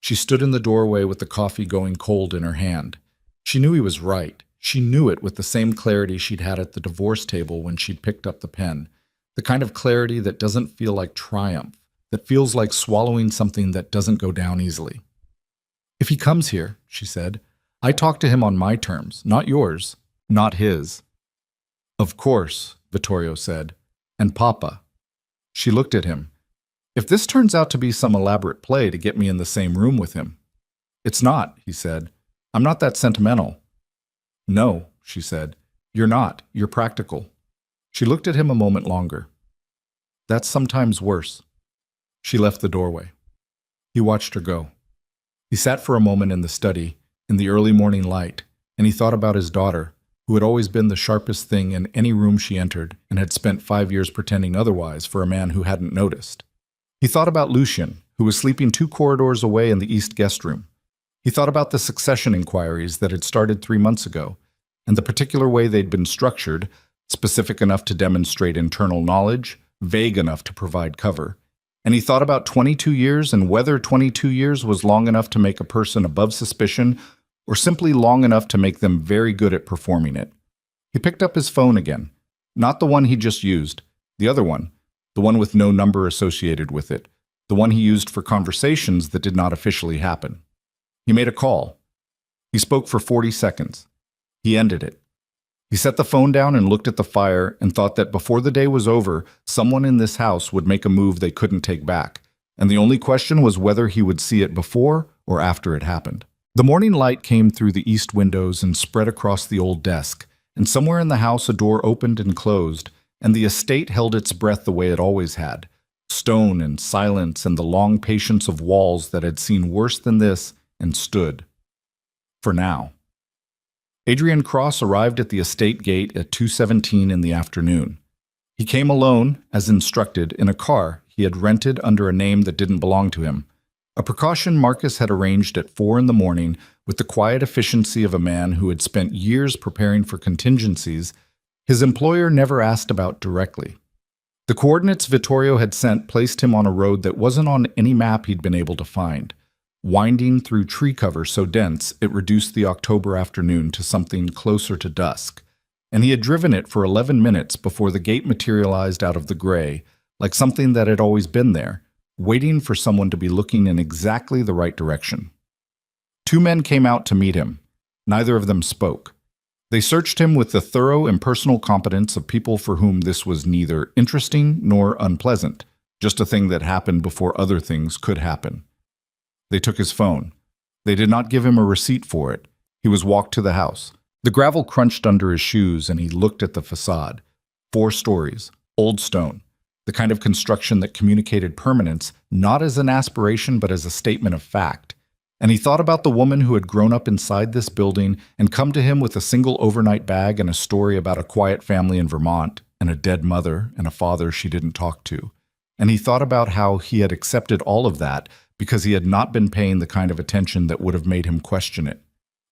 She stood in the doorway with the coffee going cold in her hand. She knew he was right. She knew it with the same clarity she'd had at the divorce table when she'd picked up the pen. The kind of clarity that doesn't feel like triumph, that feels like swallowing something that doesn't go down easily. If he comes here, she said, I talk to him on my terms, not yours, not his. Of course, Vittorio said, and Papa. She looked at him. If this turns out to be some elaborate play to get me in the same room with him. It's not, he said. I'm not that sentimental. No, she said. You're not. You're practical. She looked at him a moment longer. That's sometimes worse. She left the doorway. He watched her go. He sat for a moment in the study, in the early morning light, and he thought about his daughter, who had always been the sharpest thing in any room she entered and had spent 5 years pretending otherwise for a man who hadn't noticed. He thought about Lucien, who was sleeping 2 corridors away in the East guest room. He thought about the succession inquiries that had started 3 months ago, and the particular way they'd been structured, specific enough to demonstrate internal knowledge, vague enough to provide cover. And he thought about 22 years and whether 22 years was long enough to make a person above suspicion or simply long enough to make them very good at performing it. He picked up his phone again, not the one he just used, the other one, the one with no number associated with it, the one he used for conversations that did not officially happen. He made a call. He spoke for 40 seconds. He ended it. He set the phone down and looked at the fire and thought that before the day was over, someone in this house would make a move they couldn't take back, and the only question was whether he would see it before or after it happened. The morning light came through the east windows and spread across the old desk, and somewhere in the house a door opened and closed, and the estate held its breath the way it always had, stone and silence and the long patience of walls that had seen worse than this and stood. For now. Adrian Cross arrived at the estate gate at 2:17 in the afternoon. He came alone, as instructed, in a car he had rented under a name that didn't belong to him, a precaution Marcus had arranged at 4 in the morning with the quiet efficiency of a man who had spent years preparing for contingencies his employer never asked about directly. The coordinates Vittorio had sent placed him on a road that wasn't on any map he'd been able to find, winding through tree cover so dense it reduced the October afternoon to something closer to dusk, and he had driven it for 11 minutes before the gate materialized out of the gray, like something that had always been there, waiting for someone to be looking in exactly the right direction. 2 men came out to meet him. Neither of them spoke. They searched him with the thorough impersonal competence of people for whom this was neither interesting nor unpleasant, just a thing that happened before other things could happen. They took his phone. They did not give him a receipt for it. He was walked to the house. The gravel crunched under his shoes and he looked at the facade. 4 stories, old stone, the kind of construction that communicated permanence not as an aspiration but as a statement of fact. And he thought about the woman who had grown up inside this building and come to him with a single overnight bag and a story about a quiet family in Vermont and a dead mother and a father she didn't talk to. And he thought about how he had accepted all of that because he had not been paying the kind of attention that would have made him question it.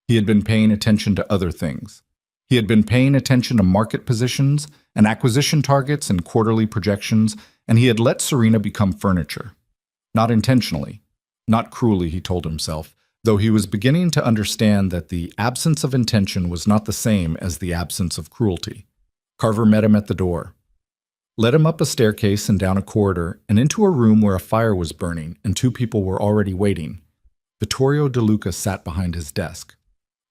He had been paying attention to other things. He had been paying attention to market positions and acquisition targets and quarterly projections, and he had let Serena become furniture. Not intentionally. Not cruelly, he told himself, though he was beginning to understand that the absence of intention was not the same as the absence of cruelty. Carver met him at the door. Led him up a staircase and down a corridor and into a room where a fire was burning and 2 people were already waiting. Vittorio De Luca sat behind his desk.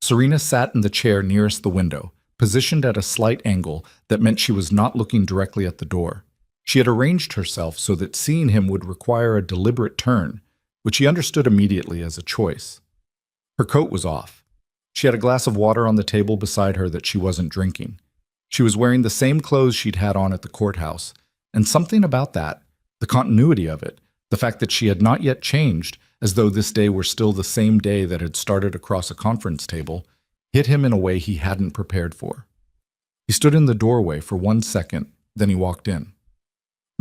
Serena sat in the chair nearest the window, positioned at a slight angle that meant she was not looking directly at the door. She had arranged herself so that seeing him would require a deliberate turn, which he understood immediately as a choice. Her coat was off. She had a glass of water on the table beside her that she wasn't drinking. She was wearing the same clothes she'd had on at the courthouse, and something about that, the continuity of it, the fact that she had not yet changed, as though this day were still the same day that had started across a conference table, hit him in a way he hadn't prepared for. He stood in the doorway for 1 second, then he walked in.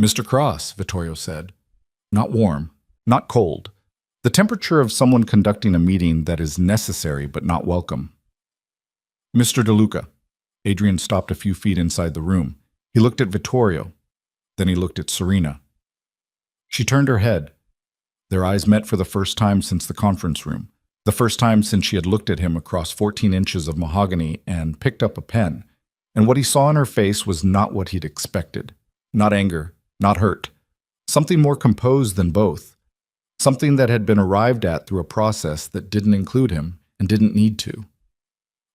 "Mr. Cross," Vittorio said. Not warm, not cold. The temperature of someone conducting a meeting that is necessary but not welcome. "Mr. DeLuca." Adrian stopped a few feet inside the room. He looked at Vittorio. Then he looked at Serena. She turned her head. Their eyes met for the first time since the conference room, the first time since she had looked at him across 14 inches of mahogany and picked up a pen. And what he saw in her face was not what he'd expected. Not anger, not hurt. Something more composed than both. Something that had been arrived at through a process that didn't include him and didn't need to.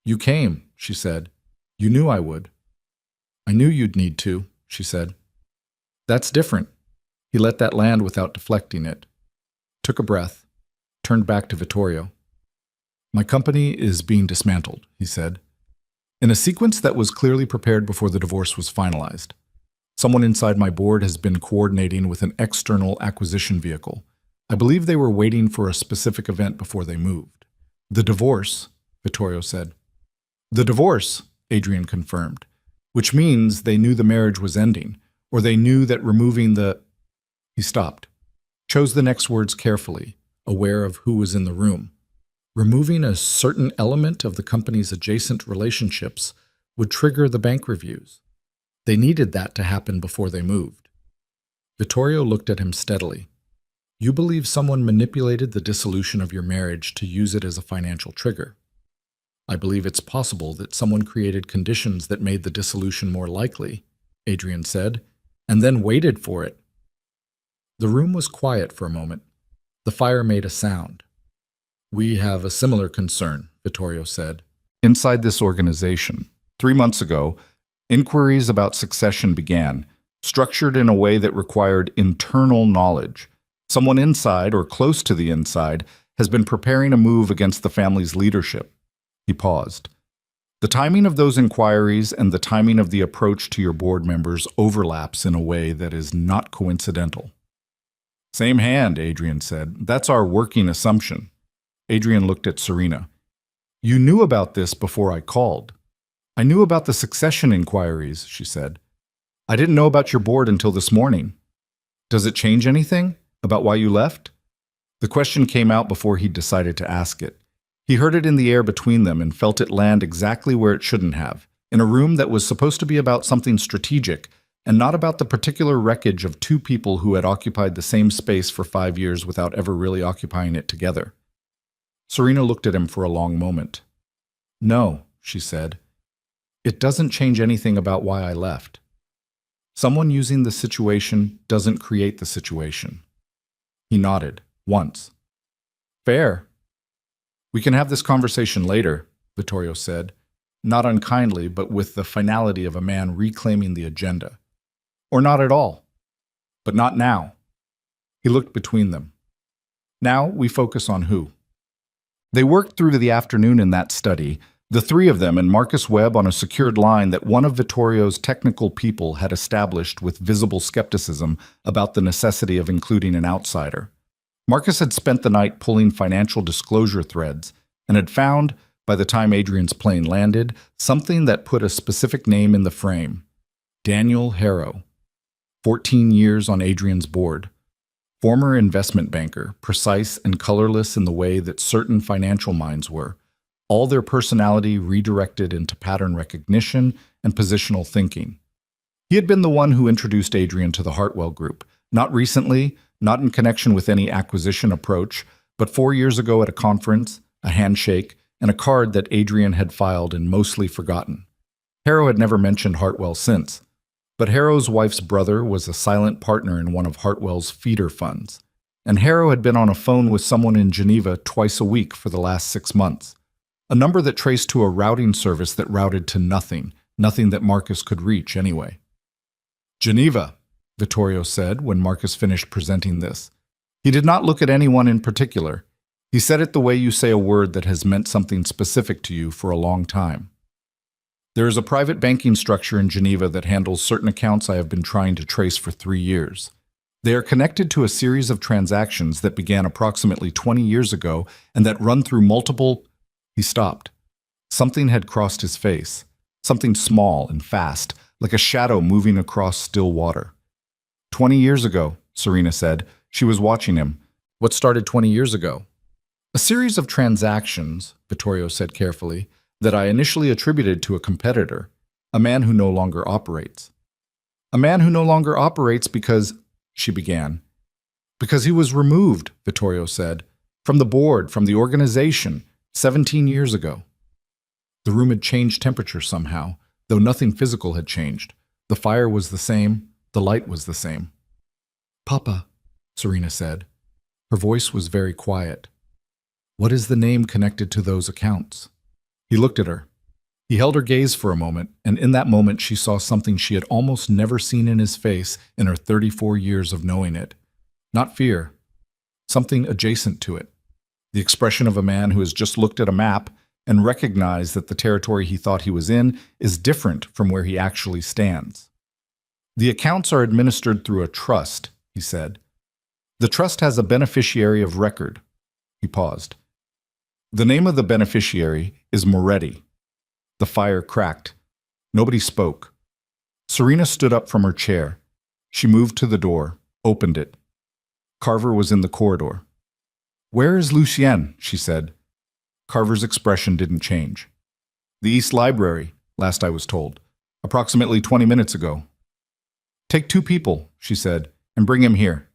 "You came," she said. "You knew I would." "I knew you'd need to," she said. "That's different." He let that land without deflecting it. Took a breath, turned back to Vittorio. "My company is being dismantled," he said, in a sequence that was clearly prepared before the divorce was finalized. "Someone inside my board has been coordinating with an external acquisition vehicle. I believe they were waiting for a specific event before they moved." "The divorce," Vittorio said. "The divorce," Adrian confirmed, which means they knew the marriage was ending, or they knew that removing the... He stopped, chose the next words carefully, aware of who was in the room. Removing a certain element of the company's adjacent relationships would trigger the bank reviews. They needed that to happen before they moved. Vittorio looked at him steadily. "You believe someone manipulated the dissolution of your marriage to use it as a financial trigger. I believe it's possible that someone created conditions that made the dissolution more likely," Adrian said, "and then waited for it." The room was quiet for a moment. The fire made a sound. "We have a similar concern," Vittorio said. "Inside this organization, 3 months ago, inquiries about succession began, structured in a way that required internal knowledge. Someone inside, or close to the inside, has been preparing a move against the family's leadership." He paused. "The timing of those inquiries and the timing of the approach to your board members overlaps in a way that is not coincidental." "Same hand," Adrian said. "That's our working assumption." Adrian looked at Serena. "You knew about this before I called." "I knew about the succession inquiries," she said. "I didn't know about your board until this morning." "Does it change anything? About why you left?" The question came out before he decided to ask it. He heard it in the air between them and felt it land exactly where it shouldn't have, in a room that was supposed to be about something strategic, and not about the particular wreckage of 2 people who had occupied the same space for 5 years without ever really occupying it together. Serena looked at him for a long moment. "No," she said. "It doesn't change anything about why I left. Someone using the situation doesn't create the situation." He nodded, once. "Fair. We can have this conversation later," Vittorio said, not unkindly, but with the finality of a man reclaiming the agenda. "Or not at all. But not now." He looked between them. "Now we focus on who." They worked through the afternoon in that study, the 3 of them and Marcus Webb, on a secured line that one of Vittorio's technical people had established with visible skepticism about the necessity of including an outsider. Marcus had spent the night pulling financial disclosure threads and had found, by the time Adrian's plane landed, something that put a specific name in the frame. Daniel Harrow. 14 years on Adrian's board. Former investment banker, precise and colorless in the way that certain financial minds were, all their personality redirected into pattern recognition and positional thinking. He had been the one who introduced Adrian to the Hartwell Group, not recently, not in connection with any acquisition approach, but 4 years ago at a conference, a handshake, and a card that Adrian had filed and mostly forgotten. Harrow had never mentioned Hartwell since, but Harrow's wife's brother was a silent partner in one of Hartwell's feeder funds, and Harrow had been on a phone with someone in Geneva twice a week for the last 6 months, a number that traced to a routing service that routed to nothing that Marcus could reach anyway. "Geneva," Vittorio said when Marcus finished presenting this. He did not look at anyone in particular. He said it the way you say a word that has meant something specific to you for a long time. "There is a private banking structure in Geneva that handles certain accounts I have been trying to trace for 3 years. They are connected to a series of transactions that began approximately 20 years ago and that run through multiple... He stopped. Something had crossed his face. Something small and fast, like a shadow moving across still water. 20 years ago, Serena said. She was watching him. What started 20 years ago? A series of transactions, Vittorio said carefully, that I initially attributed to a competitor, a man who no longer operates. A man who no longer operates because, she began. Because he was removed, Vittorio said, from the board, from the organization, 17 years ago. The room had changed temperature somehow, though nothing physical had changed. The fire was the same, the light was the same. Papa, Serena said. Her voice was very quiet. What is the name connected to those accounts? He looked at her. He held her gaze for a moment, and in that moment she saw something she had almost never seen in his face in her 34 years of knowing it. Not fear. Something adjacent to it. The expression of a man who has just looked at a map and recognized that the territory he thought he was in is different from where he actually stands. The accounts are administered through a trust, he said. The trust has a beneficiary of record. He paused. The name of the beneficiary is Moretti. The fire cracked. Nobody spoke. Serena stood up from her chair. She moved to the door, opened it. Carver was in the corridor. Where is Lucien? She said. Carver's expression didn't change. The East Library, last I was told. Approximately 20 minutes ago. Take 2 people, she said, and bring him here.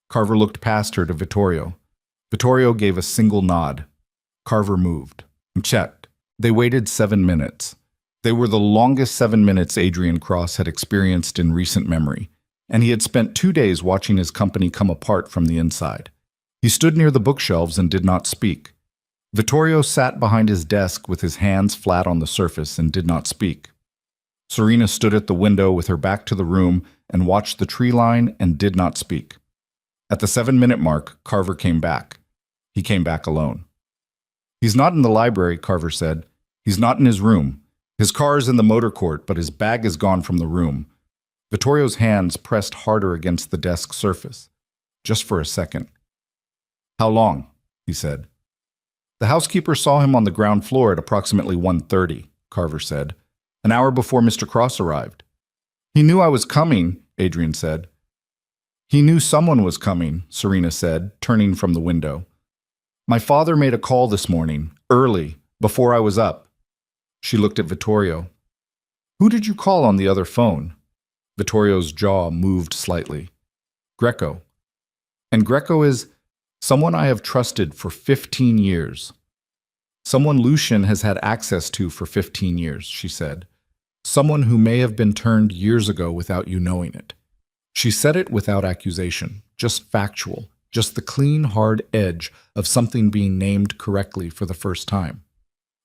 Carver looked past her to Vittorio. Vittorio gave a single nod. Carver moved. Checked. They waited 7 minutes. They were the longest 7 minutes Adrian Cross had experienced in recent memory, and he had spent 2 days watching his company come apart from the inside. He stood near the bookshelves and did not speak. Vittorio sat behind his desk with his hands flat on the surface and did not speak. Serena stood at the window with her back to the room and watched the tree line and did not speak. At the 7-minute mark, Carver came back. He came back alone. He's not in the library, Carver said. He's not in his room. His car is in the motor court, but his bag is gone from the room. Vittorio's hands pressed harder against the desk surface. Just for a second. How long? He said. The housekeeper saw him on the ground floor at approximately 1:30, Carver said, an hour before Mr. Cross arrived. He knew I was coming, Adrian said. He knew someone was coming, Serena said, turning from the window. My father made a call this morning, early, before I was up. She looked at Vittorio. Who did you call on the other phone? Vittorio's jaw moved slightly. Greco. And Greco is someone I have trusted for 15 years. Someone Lucien has had access to for 15 years, she said. Someone who may have been turned years ago without you knowing it. She said it without accusation, just factual. Just the clean, hard edge of something being named correctly for the first time.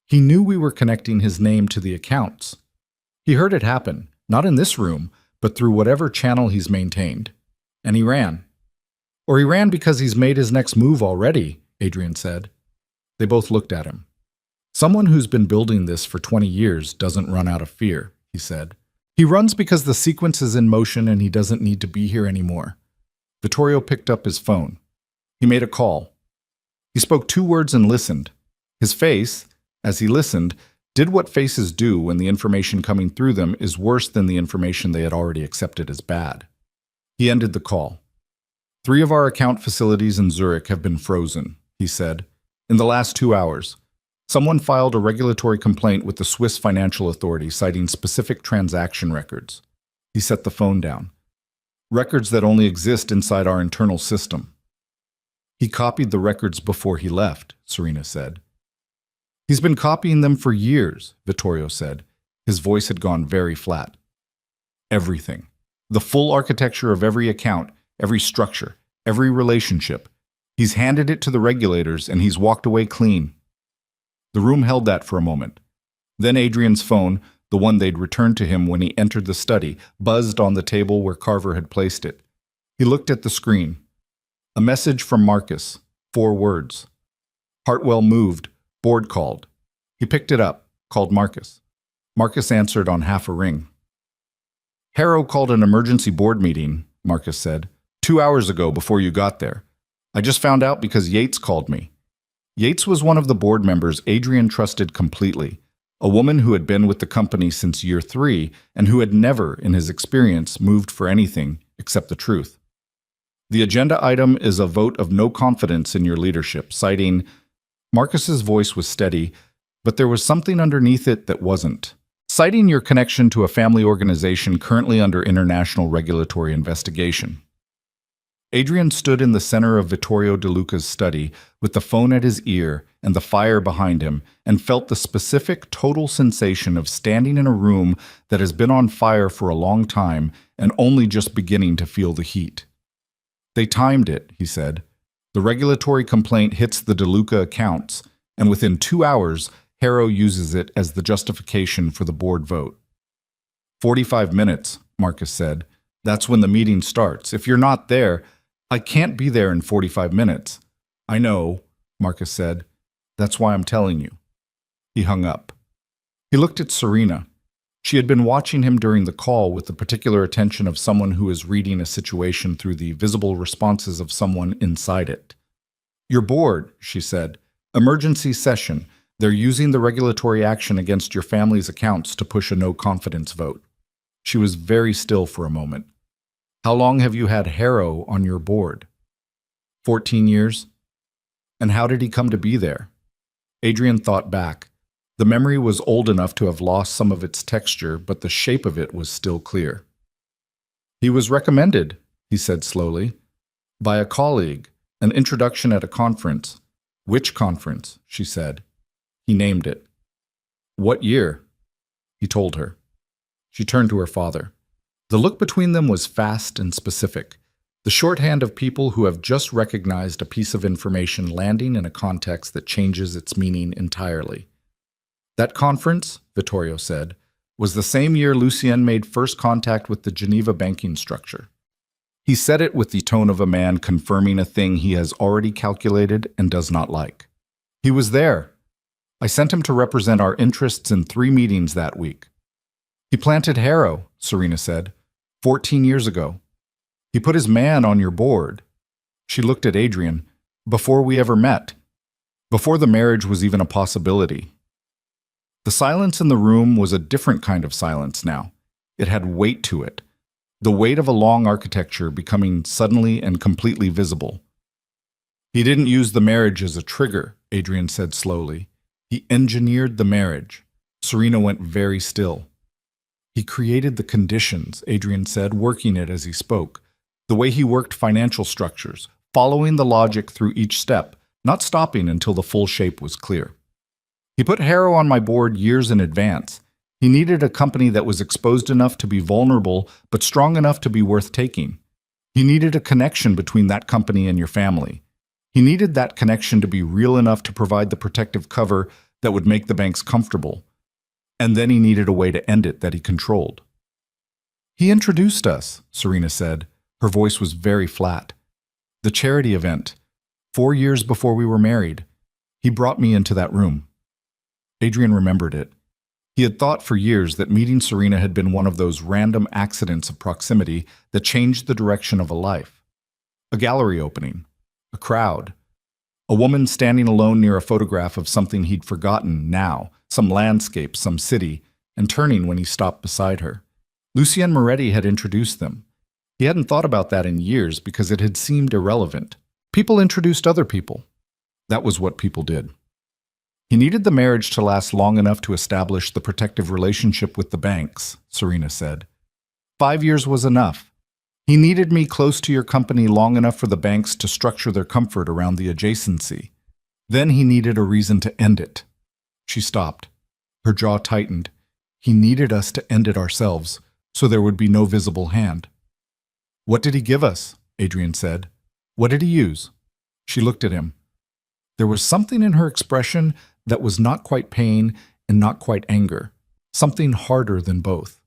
He knew we were connecting his name to the accounts. He heard it happen, not in this room, but through whatever channel he's maintained. And he ran. Or he ran because he's made his next move already, Adrian said. They both looked at him. Someone who's been building this for 20 years doesn't run out of fear, he said. He runs because the sequence is in motion and he doesn't need to be here anymore. Vittorio picked up his phone. He made a call. He spoke 2 words and listened. His face, as he listened, did what faces do when the information coming through them is worse than the information they had already accepted as bad. He ended the call. 3 of our account facilities in Zurich have been frozen, he said. In the last 2 hours, someone filed a regulatory complaint with the Swiss Financial Authority citing specific transaction records. He set the phone down. Records that only exist inside our internal system. He copied the records before he left, Serena said. He's been copying them for years, Vittorio said. His voice had gone very flat. Everything. The full architecture of every account, every structure, every relationship. He's handed it to the regulators and he's walked away clean. The room held that for a moment. Then Adrian's phone, the one they'd returned to him when he entered the study, buzzed on the table where Carver had placed it. He looked at the screen. A message from Marcus. 4 words. Hartwell moved. Board called. He picked it up, called Marcus. Marcus answered on half a ring. Harrow called an emergency board meeting, Marcus said. 2 hours ago before you got there. I just found out because Yates called me. Yates was one of the board members Adrian trusted completely, a woman who had been with the company since year 3 and who had never, in his experience, moved for anything except the truth. The agenda item is a vote of no confidence in your leadership, citing... Marcus's voice was steady, but there was something underneath it that wasn't. Citing your connection to a family organization currently under international regulatory investigation. Adrian stood in the center of Vittorio De Luca's study with the phone at his ear and the fire behind him, and felt the specific total sensation of standing in a room that has been on fire for a long time and only just beginning to feel the heat. They timed it, he said. The regulatory complaint hits the De Luca accounts, and within 2 hours, Harrow uses it as the justification for the board vote. 45 minutes, Marcus said. That's when the meeting starts. If you're not there, I can't be there in 45 minutes. I know, Marcus said. That's why I'm telling you. He hung up. He looked at Serena. She had been watching him during the call with the particular attention of someone who is reading a situation through the visible responses of someone inside it. You're bored, she said. Emergency session. They're using the regulatory action against your family's accounts to push a no-confidence vote. She was very still for a moment. How long have you had Harrow on your board? 14 years. And how did he come to be there? Adrian thought back. The memory was old enough to have lost some of its texture, but the shape of it was still clear. He was recommended, he said slowly, by a colleague, an introduction at a conference. Which conference? She said. He named it. What year? He told her. She turned to her father. The look between them was fast and specific, the shorthand of people who have just recognized a piece of information landing in a context that changes its meaning entirely. That conference, Vittorio said, was the same year Lucien made first contact with the Geneva banking structure. He said it with the tone of a man confirming a thing he has already calculated and does not like. He was there. I sent him to represent our interests in 3 meetings that week. He planted Harrow, Serena said, 14 years ago. He put his man on your board. She looked at Adrian. Before we ever met. Before the marriage was even a possibility. The silence in the room was a different kind of silence now. It had weight to it. The weight of a long architecture becoming suddenly and completely visible. He didn't use the marriage as a trigger, Adrian said slowly. He engineered the marriage. Serena went very still. He created the conditions, Adrian said, working it as he spoke. The way he worked financial structures, following the logic through each step, not stopping until the full shape was clear. He put Harrow on my board years in advance. He needed a company that was exposed enough to be vulnerable, but strong enough to be worth taking. He needed a connection between that company and your family. He needed that connection to be real enough to provide the protective cover that would make the banks comfortable. And then he needed a way to end it that he controlled. He introduced us, Serena said. Her voice was very flat. The charity event, 4 years before we were married. He brought me into that room. Adrian remembered it. He had thought for years that meeting Serena had been one of those random accidents of proximity that changed the direction of a life. A gallery opening, a crowd, a woman standing alone near a photograph of something he'd forgotten now, some landscape, some city, and turning when he stopped beside her. Lucien Moretti had introduced them. He hadn't thought about that in years because it had seemed irrelevant. People introduced other people. That was what people did. He needed the marriage to last long enough to establish the protective relationship with the banks, Serena said. 5 years was enough. He needed me close to your company long enough for the banks to structure their comfort around the adjacency. Then he needed a reason to end it. She stopped. Her jaw tightened. He needed us to end it ourselves, so there would be no visible hand. What did he give us? Adrian said. What did he use? She looked at him. There was something in her expression that was not quite pain and not quite anger, something harder than both.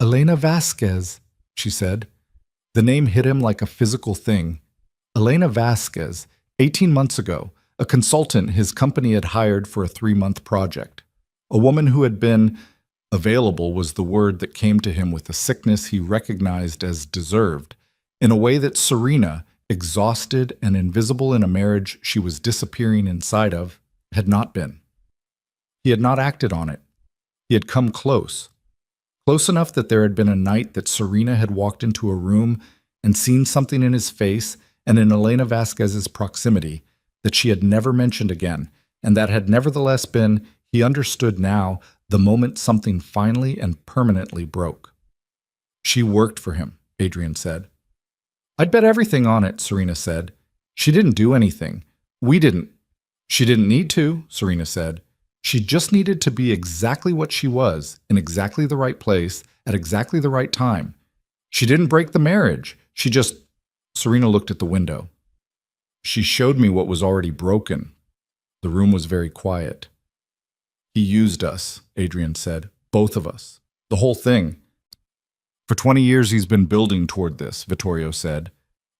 Elena Vasquez, she said. The name hit him like a physical thing. Elena Vasquez, 18 months ago, a consultant his company had hired for a 3-month project. A woman who had been available was the word that came to him with a sickness he recognized as deserved, in a way that Serena, exhausted and invisible in a marriage she was disappearing inside of, had not been. He had not acted on it. He had come close. Close enough that there had been a night that Serena had walked into a room and seen something in his face and in Elena Vasquez's proximity that she had never mentioned again, and that had nevertheless been, he understood now, the moment something finally and permanently broke. She worked for him, Adrian said. I'd bet everything on it, Serena said. She didn't do anything. We didn't. She didn't need to, Serena said. She just needed to be exactly what she was, in exactly the right place, at exactly the right time. She didn't break the marriage. She just... Serena looked at the window. She showed me what was already broken. The room was very quiet. He used us, Adrian said. Both of us. The whole thing. For 20 years he's been building toward this, Vittorio said.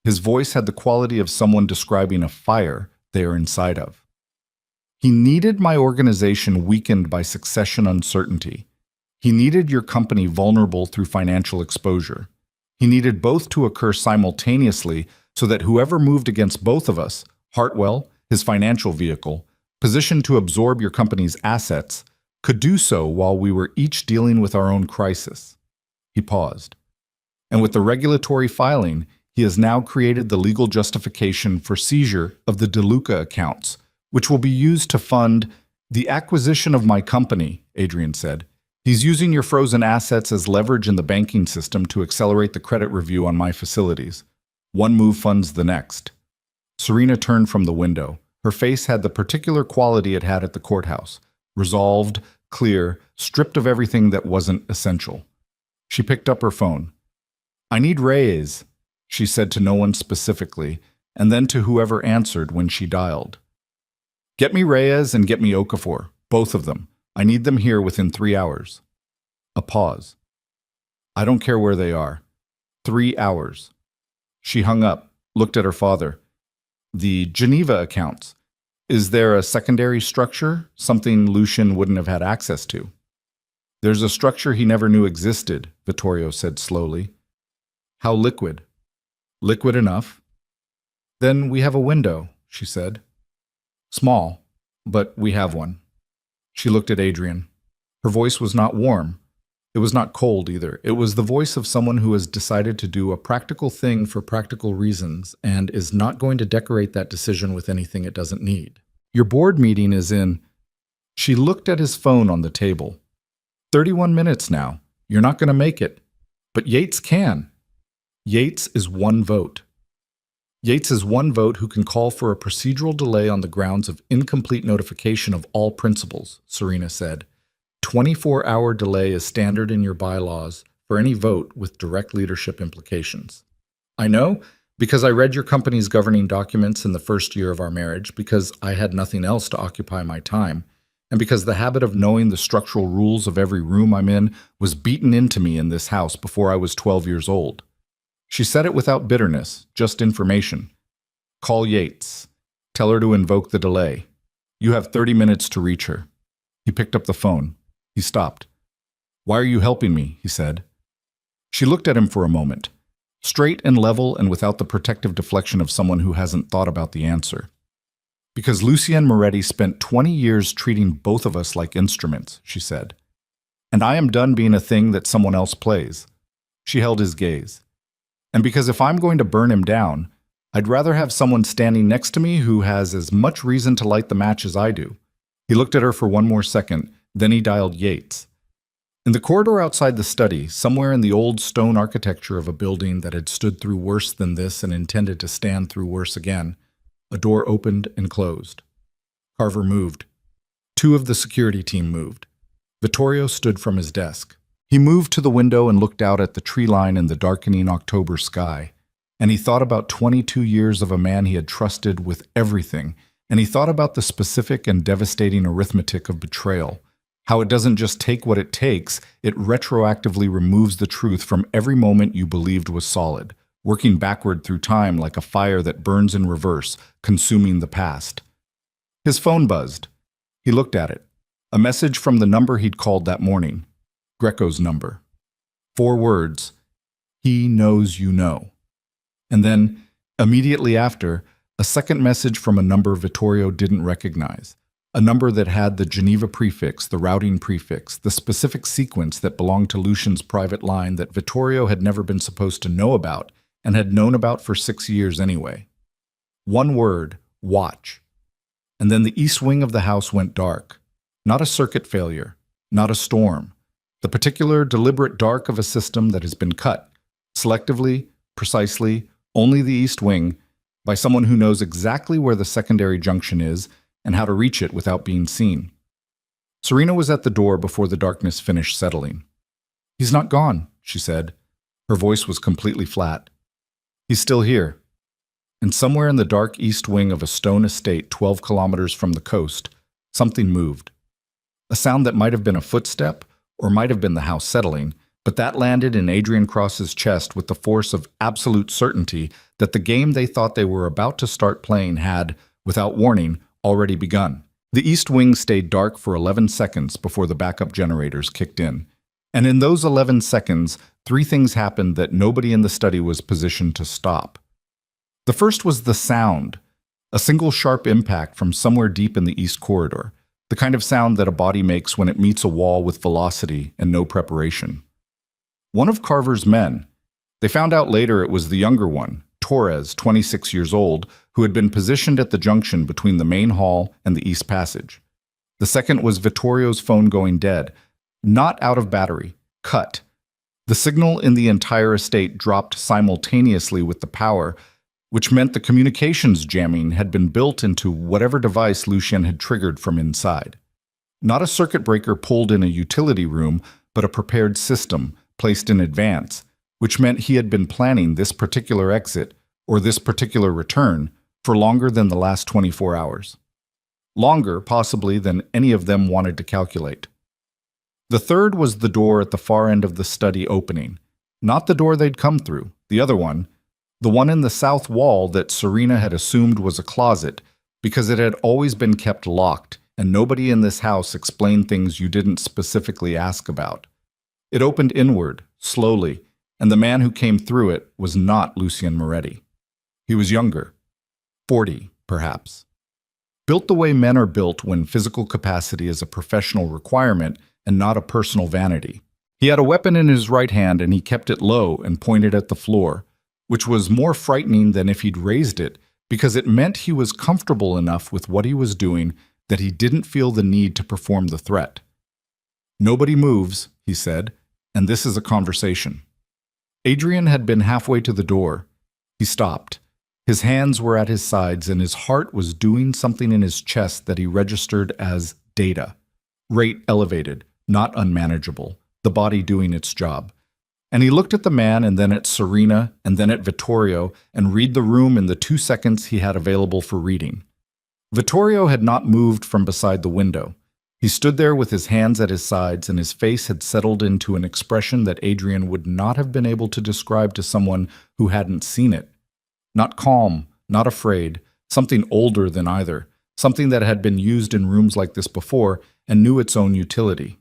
His voice had the quality of someone describing a fire they are inside of. He needed my organization weakened by succession uncertainty. He needed your company vulnerable through financial exposure. He needed both to occur simultaneously so that whoever moved against both of us, Hartwell, his financial vehicle, positioned to absorb your company's assets, could do so while we were each dealing with our own crisis. He paused. And with the regulatory filing, he has now created the legal justification for seizure of the DeLuca accounts, which will be used to fund the acquisition of my company, Adrian said. He's using your frozen assets as leverage in the banking system to accelerate the credit review on my facilities. One move funds the next. Serena turned from the window. Her face had the particular quality it had at the courthouse. Resolved, clear, stripped of everything that wasn't essential. She picked up her phone. I need Reyes, she said to no one specifically, and then to whoever answered when she dialed. Get me Reyes and get me Okafor, both of them. I need them here within 3 hours. A pause. I don't care where they are. 3 hours. She hung up, looked at her father. The Geneva accounts. Is there a secondary structure, something Lucian wouldn't have had access to? There's a structure he never knew existed, Vittorio said slowly. How liquid? Liquid enough. Then we have a window, she said. Small, but we have one. She looked at Adrian. Her voice was not warm. It was not cold either. It was the voice of someone who has decided to do a practical thing for practical reasons and is not going to decorate that decision with anything it doesn't need. Your board meeting is in... She looked at his phone on the table. 31 minutes now. You're not going to make it. But Yates can. Yates is one vote. Yates is one vote who can call for a procedural delay on the grounds of incomplete notification of all principals, Serena said. 24-hour delay is standard in your bylaws for any vote with direct leadership implications. I know, because I read your company's governing documents in the first year of our marriage, because I had nothing else to occupy my time, and because the habit of knowing the structural rules of every room I'm in was beaten into me in this house before I was 12 years old. She said it without bitterness, just information. Call Yates. Tell her to invoke the delay. You have 30 minutes to reach her. He picked up the phone. He stopped. Why are you helping me? He said. She looked at him for a moment, straight and level and without the protective deflection of someone who hasn't thought about the answer. Because Lucien Moretti spent 20 years treating both of us like instruments, she said. And I am done being a thing that someone else plays. She held his gaze. And because if I'm going to burn him down, I'd rather have someone standing next to me who has as much reason to light the match as I do. He looked at her for one more second, then he dialed Yates. In the corridor outside the study, somewhere in the old stone architecture of a building that had stood through worse than this and intended to stand through worse again, a door opened and closed. Carver moved. 2 of the security team moved. Vittorio stood from his desk. He moved to the window and looked out at the tree line in the darkening October sky. And he thought about 22 years of a man he had trusted with everything. And he thought about the specific and devastating arithmetic of betrayal. How it doesn't just take what it takes, it retroactively removes the truth from every moment you believed was solid, working backward through time like a fire that burns in reverse, consuming the past. His phone buzzed. He looked at it. A message from the number he'd called that morning. Greco's number. 4 words. He knows you know. And then, immediately after, a second message from a number Vittorio didn't recognize. A number that had the Geneva prefix, the routing prefix, the specific sequence that belonged to Lucian's private line that Vittorio had never been supposed to know about and had known about for 6 years anyway. One word, watch. And then the east wing of the house went dark. Not a circuit failure, not a storm. The particular deliberate dark of a system that has been cut, selectively, precisely, only the east wing, by someone who knows exactly where the secondary junction is and how to reach it without being seen. Serena was at the door before the darkness finished settling. "He's not gone," she said. Her voice was completely flat. "He's still here." And somewhere in the dark east wing of a stone estate 12 kilometers from the coast, something moved. A sound that might have been a footstep or might have been the house settling, but that landed in Adrian Cross's chest with the force of absolute certainty that the game they thought they were about to start playing had, without warning, already begun. The east wing stayed dark for 11 seconds before the backup generators kicked in. And in those 11 seconds, 3 things happened that nobody in the study was positioned to stop. The first was the sound, a single sharp impact from somewhere deep in the east corridor, the kind of sound that a body makes when it meets a wall with velocity and no preparation. One of Carver's men. They found out later it was the younger one, Torres, 26 years old, who had been positioned at the junction between the main hall and the east passage. The second was Vittorio's phone going dead, not out of battery, cut. The signal in the entire estate dropped simultaneously with the power, which meant the communications jamming had been built into whatever device Lucien had triggered from inside. Not a circuit breaker pulled in a utility room, but a prepared system placed in advance, which meant he had been planning this particular exit or this particular return for longer than the last 24 hours. Longer, possibly, than any of them wanted to calculate. The third was the door at the far end of the study opening. Not the door they'd come through, the other one, the one in the south wall that Serena had assumed was a closet because it had always been kept locked and nobody in this house explained things you didn't specifically ask about. It opened inward, slowly, and the man who came through it was not Lucien Moretti. He was younger, 40, perhaps. Built the way men are built when physical capacity is a professional requirement and not a personal vanity. He had a weapon in his right hand and he kept it low and pointed at the floor, which was more frightening than if he'd raised it because it meant he was comfortable enough with what he was doing that he didn't feel the need to perform the threat. "Nobody moves," he said, "and this is a conversation." Adrian had been halfway to the door. He stopped. His hands were at his sides and his heart was doing something in his chest that he registered as data. Rate elevated, not unmanageable, the body doing its job. And he looked at the man and then at Serena and then at Vittorio and read the room in the 2 seconds he had available for reading. Vittorio had not moved from beside the window. He stood there with his hands at his sides and his face had settled into an expression that Adrian would not have been able to describe to someone who hadn't seen it. Not calm, not afraid, something older than either, something that had been used in rooms like this before and knew its own utility.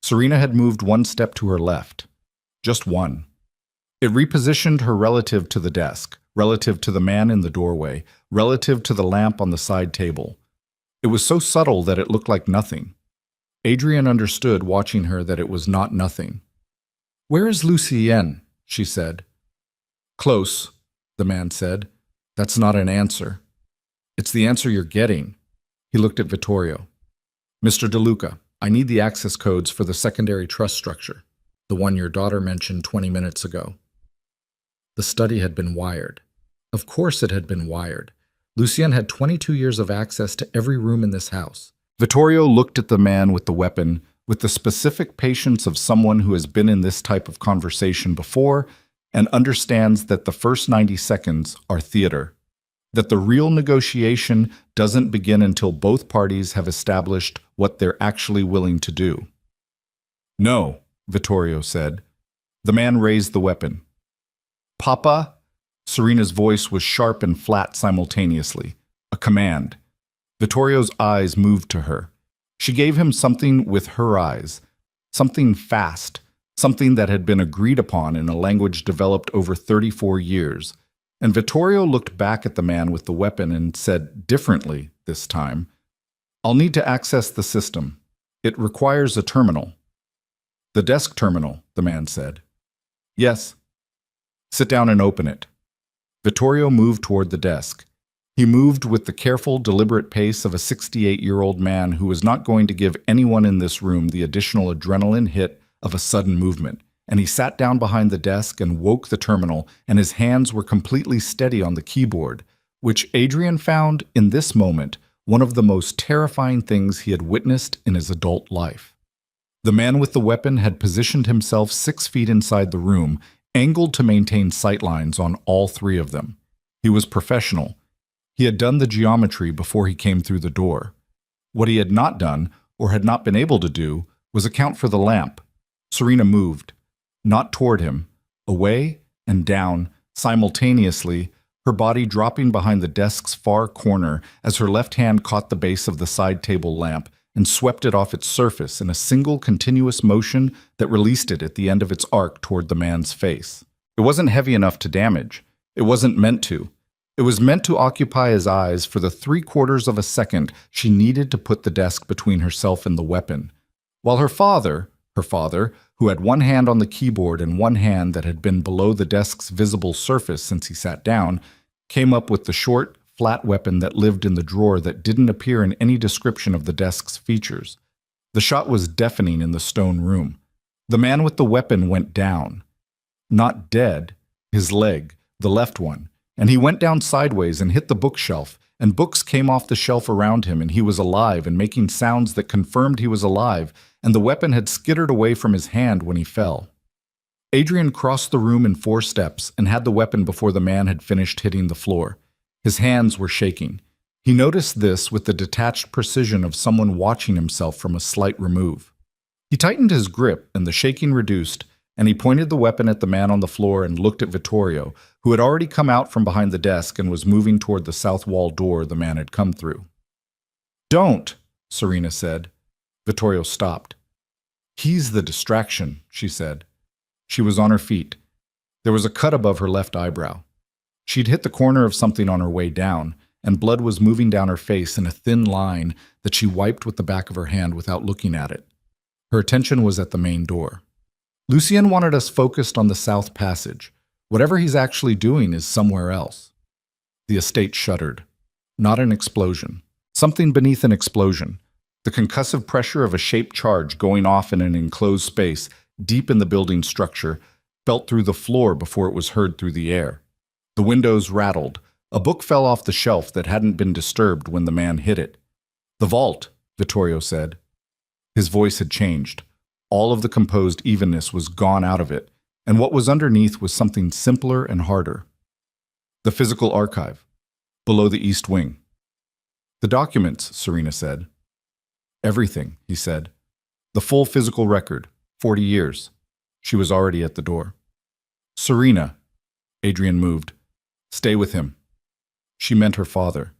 Serena had moved 1 step to her left. Just 1. It repositioned her relative to the desk, relative to the man in the doorway, relative to the lamp on the side table. It was so subtle that it looked like nothing. Adrian understood watching her that it was not nothing. "Where is Lucien?" she said. "Close," the man said. "That's not an answer. It's the answer you're getting." He looked at Vittorio. "Mr. De Luca, I need the access codes for the secondary trust structure, the one your daughter mentioned 20 minutes ago." The study had been wired. Of course it had been wired. Lucien had 22 years of access to every room in this house. Vittorio looked at the man with the weapon with the specific patience of someone who has been in this type of conversation before and understands that the first 90 seconds are theater, that the real negotiation doesn't begin until both parties have established what they're actually willing to do. "No," Vittorio said. The man raised the weapon. "Papa?" Serena's voice was sharp and flat simultaneously. A command. Vittorio's eyes moved to her. She gave him something with her eyes. Something fast. Something that had been agreed upon in a language developed over 34 years. And Vittorio looked back at the man with the weapon and said differently this time, "I'll need to access the system. It requires a terminal." "The desk terminal," the man said. "Yes." "Sit down and open it." Vittorio moved toward the desk. He moved with the careful, deliberate pace of a 68-year-old man who was not going to give anyone in this room the additional adrenaline hit of a sudden movement. And he sat down behind the desk and woke the terminal, and his hands were completely steady on the keyboard, which Adrian found, in this moment, one of the most terrifying things he had witnessed in his adult life. The man with the weapon had positioned himself 6 feet inside the room, angled to maintain sightlines on all 3 of them. He was professional. He had done the geometry before he came through the door. What he had not done, or had not been able to do, was account for the lamp. Serena moved. Not toward him, away and down, simultaneously, her body dropping behind the desk's far corner as her left hand caught the base of the side table lamp and swept it off its surface in a single continuous motion that released it at the end of its arc toward the man's face. It wasn't heavy enough to damage. It wasn't meant to. It was meant to occupy his eyes for the 3/4 of a second she needed to put the desk between herself and the weapon. While her father, who had one hand on the keyboard and one hand that had been below the desk's visible surface since he sat down, came up with the short, flat weapon that lived in the drawer that didn't appear in any description of the desk's features. The shot was deafening in the stone room. The man with the weapon went down. Not dead, his leg, the left one, and he went down sideways and hit the bookshelf, and books came off the shelf around him, and he was alive and making sounds that confirmed he was alive, and the weapon had skittered away from his hand when he fell. Adrian crossed the room in 4 steps and had the weapon before the man had finished hitting the floor. His hands were shaking. He noticed this with the detached precision of someone watching himself from a slight remove. He tightened his grip and the shaking reduced, and he pointed the weapon at the man on the floor and looked at Vittorio, who had already come out from behind the desk and was moving toward the south wall door the man had come through. "Don't," Serena said. Vittorio stopped. "He's the distraction," she said. She was on her feet. There was a cut above her left eyebrow. She'd hit the corner of something on her way down, and blood was moving down her face in a thin line that she wiped with the back of her hand without looking at it. Her attention was at the main door. "Lucien wanted us focused on the south passage. Whatever he's actually doing is somewhere else." The estate shuddered. Not an explosion. Something beneath an explosion. The concussive pressure of a shaped charge going off in an enclosed space deep in the building structure felt through the floor before it was heard through the air. The windows rattled. A book fell off the shelf that hadn't been disturbed when the man hit it. "The vault," Vittorio said. His voice had changed. All of the composed evenness was gone out of it, and what was underneath was something simpler and harder. "The physical archive, below the east wing." "The documents," Serena said. "Everything," he said. "The full physical record, 40 years. She was already at the door. "Serena," Adrian moved. "Stay with him." She meant her father.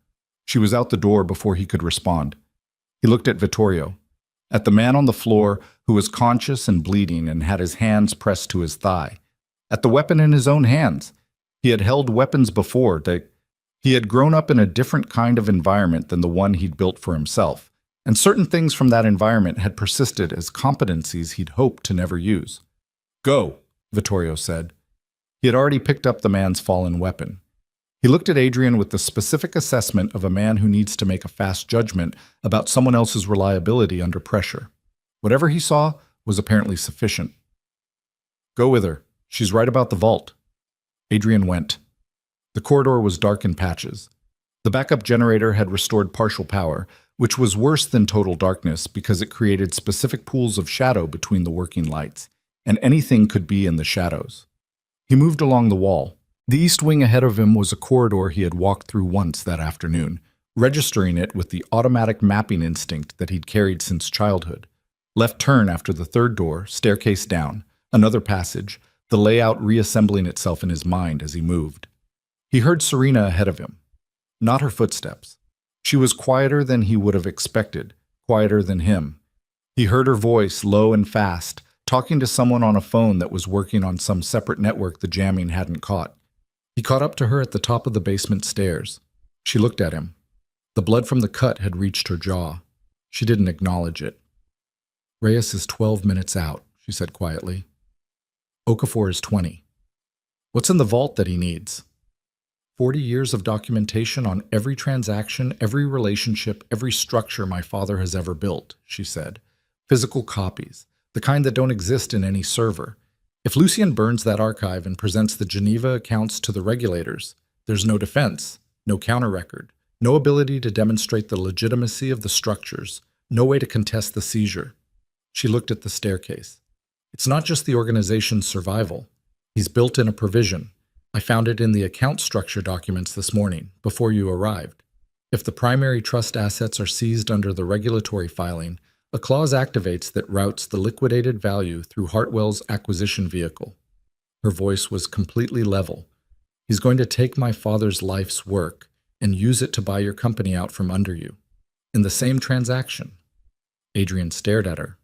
She was out the door before he could respond. He looked at Vittorio, at the man on the floor who was conscious and bleeding and had his hands pressed to his thigh, at the weapon in his own hands. He had held weapons before. He had grown up in a different kind of environment than the one he'd built for himself, and certain things from that environment had persisted as competencies he'd hoped to never use. "Go," Vittorio said. He had already picked up the man's fallen weapon. He looked at Adrian with the specific assessment of a man who needs to make a fast judgment about someone else's reliability under pressure. Whatever he saw was apparently sufficient. "Go with her. She's right about the vault." Adrian went. The corridor was dark in patches. The backup generator had restored partial power, which was worse than total darkness because it created specific pools of shadow between the working lights, and anything could be in the shadows. He moved along the wall. The east wing ahead of him was a corridor he had walked through once that afternoon, registering it with the automatic mapping instinct that he'd carried since childhood. Left turn after the third door, staircase down, another passage, the layout reassembling itself in his mind as he moved. He heard Serena ahead of him. Not her footsteps. She was quieter than he would have expected, quieter than him. He heard her voice, low and fast, talking to someone on a phone that was working on some separate network the jamming hadn't caught. He caught up to her at the top of the basement stairs. She looked at him. The blood from the cut had reached her jaw. She didn't acknowledge it. Reyes is 12 minutes out, she said quietly. Okafor is 20. What's in the vault that he needs? 40 years of documentation on every transaction, every relationship, every structure my father has ever built, she said. Physical copies, the kind that don't exist in any server. If Lucien burns that archive and presents the Geneva accounts to the regulators, there's no defense, no counter-record, no ability to demonstrate the legitimacy of the structures, no way to contest the seizure. She looked at the staircase. It's not just the organization's survival. He's built in a provision. I found it in the account structure documents this morning, before you arrived. If the primary trust assets are seized under the regulatory filing, a clause activates that routes the liquidated value through Hartwell's acquisition vehicle. Her voice was completely level. He's going to take my father's life's work and use it to buy your company out from under you. In the same transaction. Adrian stared at her.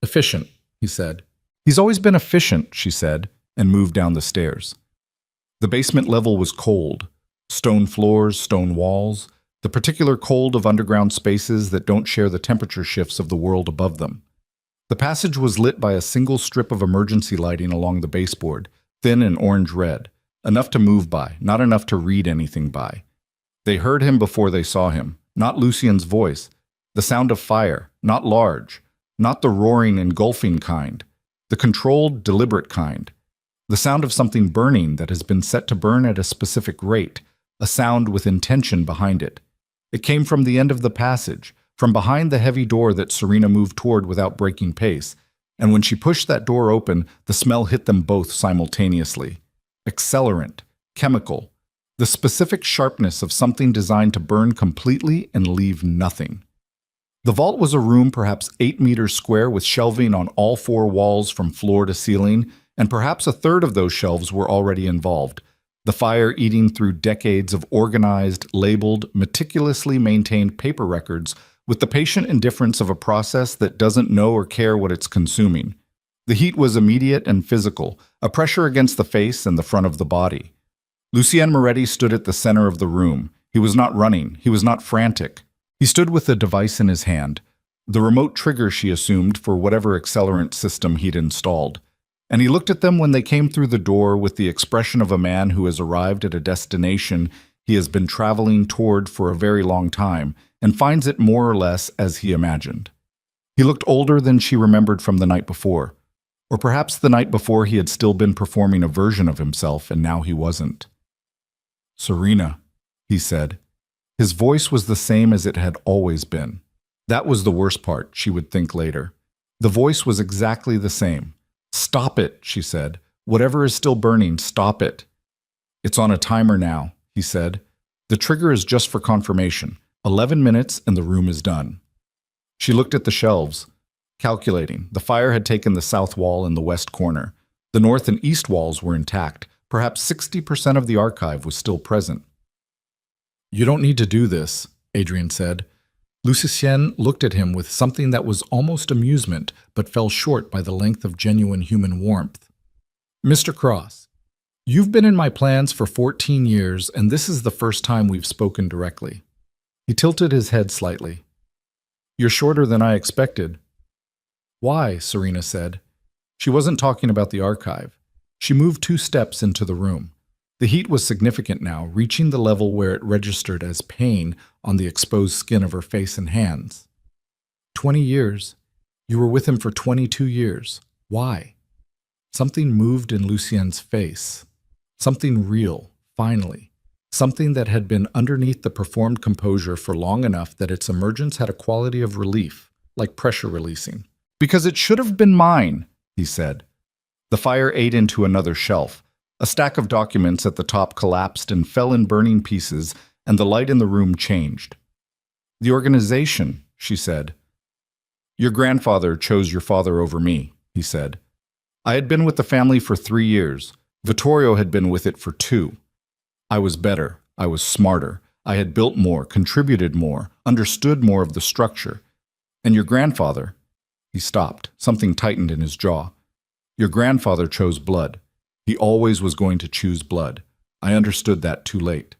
Efficient, he said. He's always been efficient, she said, and moved down the stairs. The basement level was cold. Stone floors, stone walls, the particular cold of underground spaces that don't share the temperature shifts of the world above them. The passage was lit by a single strip of emergency lighting along the baseboard, thin and orange-red, enough to move by, not enough to read anything by. They heard him before they saw him, not Lucien's voice, the sound of fire, not large, not the roaring, engulfing kind, the controlled, deliberate kind, the sound of something burning that has been set to burn at a specific rate, a sound with intention behind it. It came from the end of the passage, from behind the heavy door that Serena moved toward without breaking pace, and when she pushed that door open, the smell hit them both simultaneously. Accelerant, chemical, the specific sharpness of something designed to burn completely and leave nothing. The vault was a room perhaps 8 meters square with shelving on all 4 walls from floor to ceiling, and perhaps a third of those shelves were already involved, the fire eating through decades of organized, labeled, meticulously maintained paper records with the patient indifference of a process that doesn't know or care what it's consuming. The heat was immediate and physical, a pressure against the face and the front of the body. Lucien Moretti stood at the center of the room. He was not running. He was not frantic. He stood with the device in his hand, the remote trigger she assumed for whatever accelerant system he'd installed. And he looked at them when they came through the door with the expression of a man who has arrived at a destination he has been traveling toward for a very long time and finds it more or less as he imagined. He looked older than she remembered from the night before, or perhaps the night before he had still been performing a version of himself and now he wasn't. "Serena," he said. His voice was the same as it had always been. That was the worst part, she would think later. The voice was exactly the same. "Stop it," she said. "Whatever is still burning, stop it." "It's on a timer now," he said. "The trigger is just for confirmation. 11 minutes and the room is done." She looked at the shelves, calculating. The fire had taken the south wall and the west corner. The north and east walls were intact. Perhaps 60% of the archive was still present. "You don't need to do this," Adrian said. Lucien looked at him with something that was almost amusement, but fell short by the length of genuine human warmth. "Mr. Cross, you've been in my plans for 14 years, and this is the first time we've spoken directly." He tilted his head slightly. "You're shorter than I expected." "Why?" Serena said. She wasn't talking about the archive. She moved 2 steps into the room. The heat was significant now, reaching the level where it registered as pain on the exposed skin of her face and hands. 20 years. You were with him for 22 years. Why?" Something moved in Lucien's face. Something real, finally. Something that had been underneath the performed composure for long enough that its emergence had a quality of relief, like pressure releasing. "Because it should have been mine," he said. The fire ate into another shelf. A stack of documents at the top collapsed and fell in burning pieces, and the light in the room changed. "The organization," she said. "Your grandfather chose your father over me," he said. "I had been with the family for 3 years. Vittorio had been with it for 2. I was better. I was smarter. I had built more, contributed more, understood more of the structure. And your grandfather—" He stopped. Something tightened in his jaw. "Your grandfather chose blood. He always was going to choose blood. I understood that too late.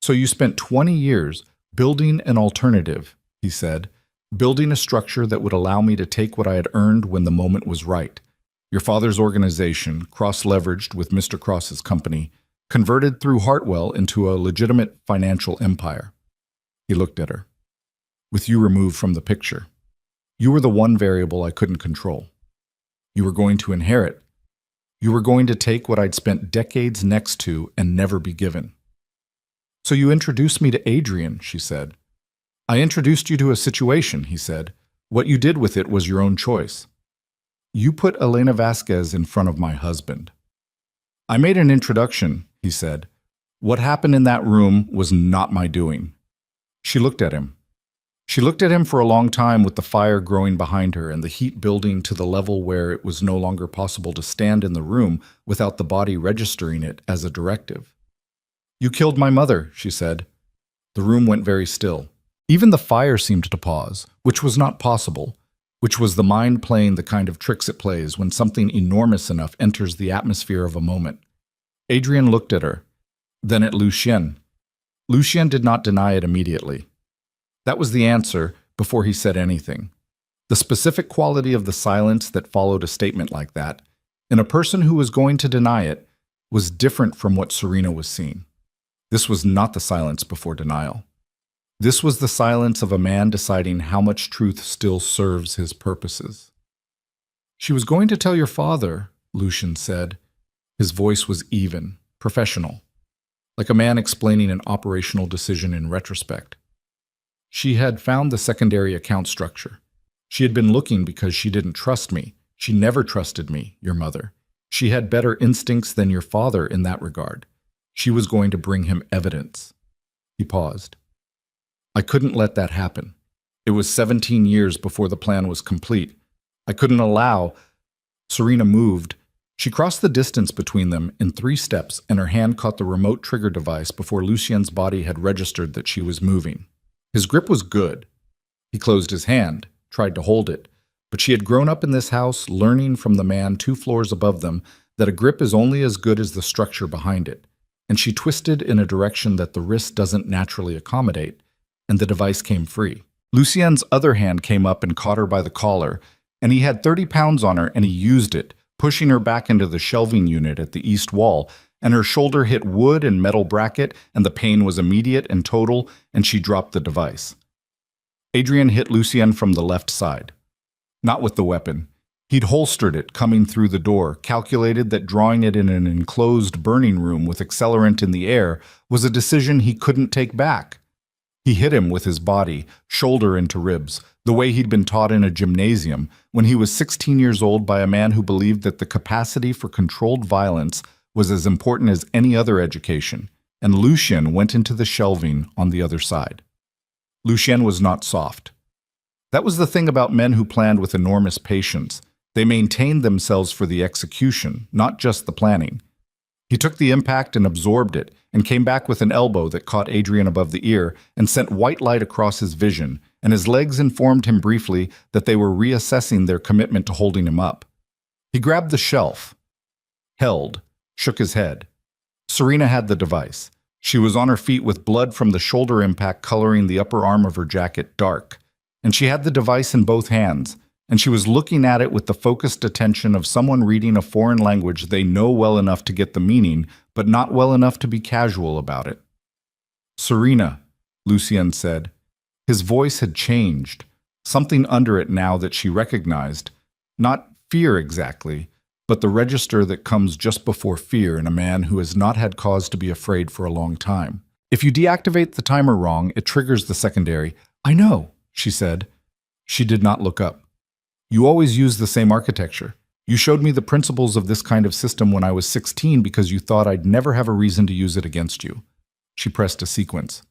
So you spent 20 years building an alternative, he said, building a structure that would allow me to take what I had earned when the moment was right. Your father's organization, cross-leveraged with Mr. Cross's company, converted through Hartwell into a legitimate financial empire. He looked at her. With you removed from the picture, you were the one variable I couldn't control. You were going to inherit. You were going to take what I'd spent decades next to and never be given. So you introduced me to Adrian, she said. I introduced you to a situation, he said. What you did with it was your own choice. You put Elena Vasquez in front of my husband. I made an introduction, he said. What happened in that room was not my doing. She looked at him. She looked at him for a long time with the fire growing behind her and the heat building to the level where it was no longer possible to stand in the room without the body registering it as a directive. You killed my mother, she said. The room went very still. Even the fire seemed to pause, which was not possible, which was the mind playing the kind of tricks it plays when something enormous enough enters the atmosphere of a moment. Adrian looked at her, then at Lucien. Lucien did not deny it immediately. That was the answer before he said anything. The specific quality of the silence that followed a statement like that, in a person who was going to deny it, was different from what Serena was seeing. This was not the silence before denial. This was the silence of a man deciding how much truth still serves his purposes. She was going to tell your father, Lucien said. His voice was even, professional, like a man explaining an operational decision in retrospect. She had found the secondary account structure. She had been looking because she didn't trust me. She never trusted me, your mother. She had better instincts than your father in that regard. She was going to bring him evidence. He paused. I couldn't let that happen. It was 17 years before the plan was complete. I couldn't allow. Serena moved. She crossed the distance between them in 3 steps, and her hand caught the remote trigger device before Lucien's body had registered that she was moving. His grip was good. He closed his hand, tried to hold it, but she had grown up in this house, learning from the man 2 floors above them that a grip is only as good as the structure behind it, and she twisted in a direction that the wrist doesn't naturally accommodate, and the device came free. Lucien's other hand came up and caught her by the collar, and he had 30 pounds on her, and he used it, pushing her back into the shelving unit at the east wall, and her shoulder hit wood and metal bracket, and the pain was immediate and total, and she dropped the device. Adrian hit Lucien from the left side. Not with the weapon. He'd holstered it coming through the door, calculated that drawing it in an enclosed burning room with accelerant in the air was a decision he couldn't take back. He hit him with his body, shoulder into ribs, the way he'd been taught in a gymnasium when he was 16 years old by a man who believed that the capacity for controlled violence was as important as any other education, and Lucien went into the shelving on the other side. Lucien was not soft. That was the thing about men who planned with enormous patience. They maintained themselves for the execution, not just the planning. He took the impact and absorbed it, and came back with an elbow that caught Adrian above the ear and sent white light across his vision, and his legs informed him briefly that they were reassessing their commitment to holding him up. He grabbed the shelf, held, shook his head. Serena had the device. She was on her feet with blood from the shoulder impact coloring the upper arm of her jacket dark, and she had the device in both hands, and she was looking at it with the focused attention of someone reading a foreign language they know well enough to get the meaning, but not well enough to be casual about it. Serena, Lucien said. His voice had changed, something under it now that she recognized, not fear exactly, but the register that comes just before fear in a man who has not had cause to be afraid for a long time. If you deactivate the timer wrong, it triggers the secondary. I know, she said. She did not look up. You always use the same architecture. You showed me the principles of this kind of system when I was 16 because you thought I'd never have a reason to use it against you. She pressed a sequence.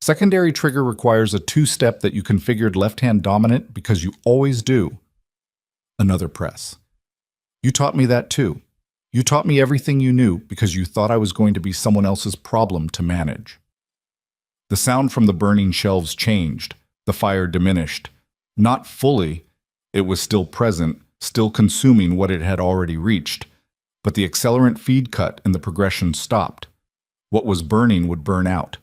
Secondary trigger requires a 2-step that you configured left-hand dominant because you always do. Another press. You taught me that too. You taught me everything you knew because you thought I was going to be someone else's problem to manage. The sound from the burning shelves changed. The fire diminished. Not fully. It was still present, still consuming what it had already reached. But the accelerant feed cut and the progression stopped. What was burning would burn out.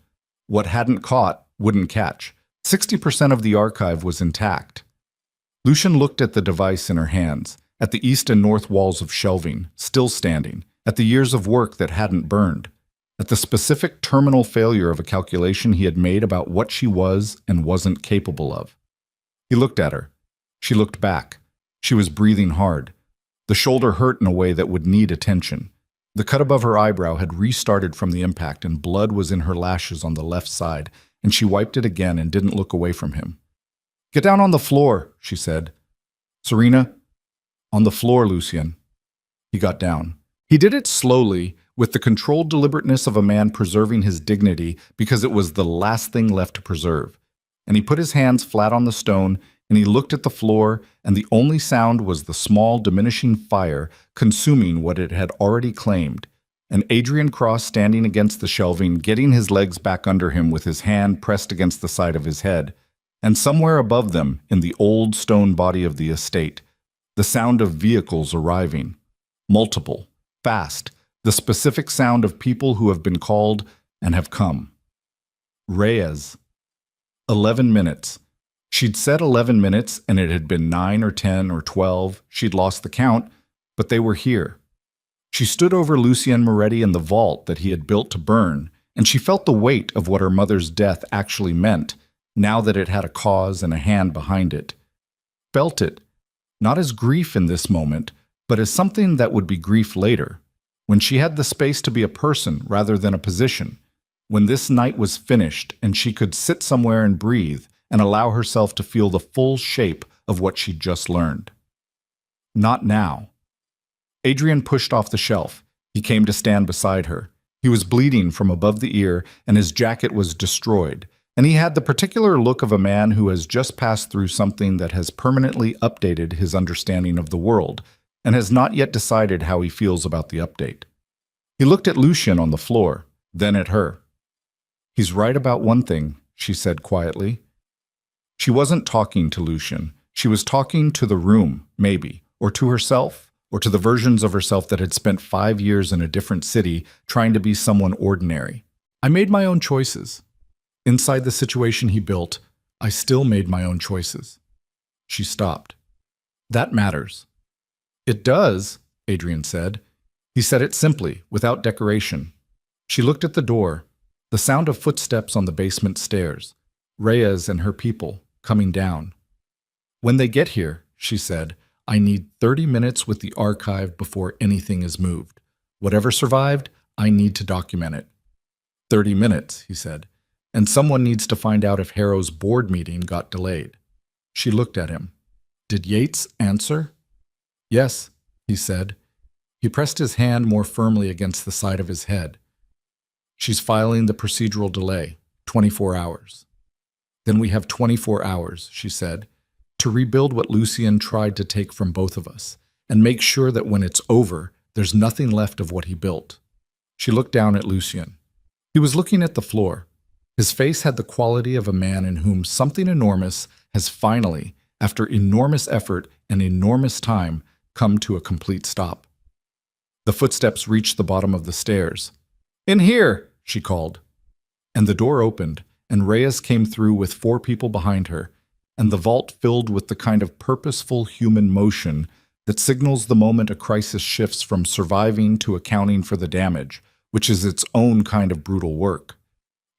What hadn't caught wouldn't catch. 60% of the archive was intact. Lucian looked at the device in her hands, at the east and north walls of shelving, still standing, at the years of work that hadn't burned, at the specific terminal failure of a calculation he had made about what she was and wasn't capable of. He looked at her. She looked back. She was breathing hard. The shoulder hurt in a way that would need attention. The cut above her eyebrow had restarted from the impact, and blood was in her lashes on the left side, and she wiped it again and didn't look away from him. "Get down on the floor," she said. "Serena?" "On the floor, Lucian." He got down. He did it slowly, with the controlled deliberateness of a man preserving his dignity because it was the last thing left to preserve. And he put his hands flat on the stone, and he looked at the floor, and the only sound was the small, diminishing fire consuming what it had already claimed, and Adrian Cross standing against the shelving, getting his legs back under him with his hand pressed against the side of his head, and somewhere above them, in the old stone body of the estate, the sound of vehicles arriving. Multiple, fast, the specific sound of people who have been called and have come. Reyes. 11 minutes. She'd said 11 minutes, and it had been 9 or 10 or 12. She'd lost the count, but they were here. She stood over Lucien Moretti in the vault that he had built to burn, and she felt the weight of what her mother's death actually meant, now that it had a cause and a hand behind it. Felt it, not as grief in this moment, but as something that would be grief later, when she had the space to be a person rather than a position, when this night was finished and she could sit somewhere and breathe and allow herself to feel the full shape of what she'd just learned. Not now. Adrian pushed off the shelf. He came to stand beside her. He was bleeding from above the ear, and his jacket was destroyed, and he had the particular look of a man who has just passed through something that has permanently updated his understanding of the world, and has not yet decided how he feels about the update. He looked at Lucien on the floor, then at her. "He's right about one thing," she said quietly. She wasn't talking to Lucien. She was talking to the room, maybe, or to herself, or to the versions of herself that had spent 5 years in a different city trying to be someone ordinary. "I made my own choices. Inside the situation he built, I still made my own choices." She stopped. "That matters." "It does," Adrian said. He said it simply, without decoration. She looked at the door, the sound of footsteps on the basement stairs, Reyes and her people coming down. "When they get here," she said, "I need 30 minutes with the archive before anything is moved. Whatever survived, I need to document it." 30 minutes, he said, "and someone needs to find out if Harrow's board meeting got delayed." She looked at him. "Did Yates answer?" "Yes," he said. He pressed his hand more firmly against the side of his head. "She's filing the procedural delay, 24 hours. "Then we have 24 hours, she said, "to rebuild what Lucien tried to take from both of us, and make sure that when it's over, there's nothing left of what he built." She looked down at Lucien. He was looking at the floor. His face had the quality of a man in whom something enormous has finally, after enormous effort and enormous time, come to a complete stop. The footsteps reached the bottom of the stairs. "In here," she called. And the door opened, and Reyes came through with 4 people behind her, and the vault filled with the kind of purposeful human motion that signals the moment a crisis shifts from surviving to accounting for the damage, which is its own kind of brutal work.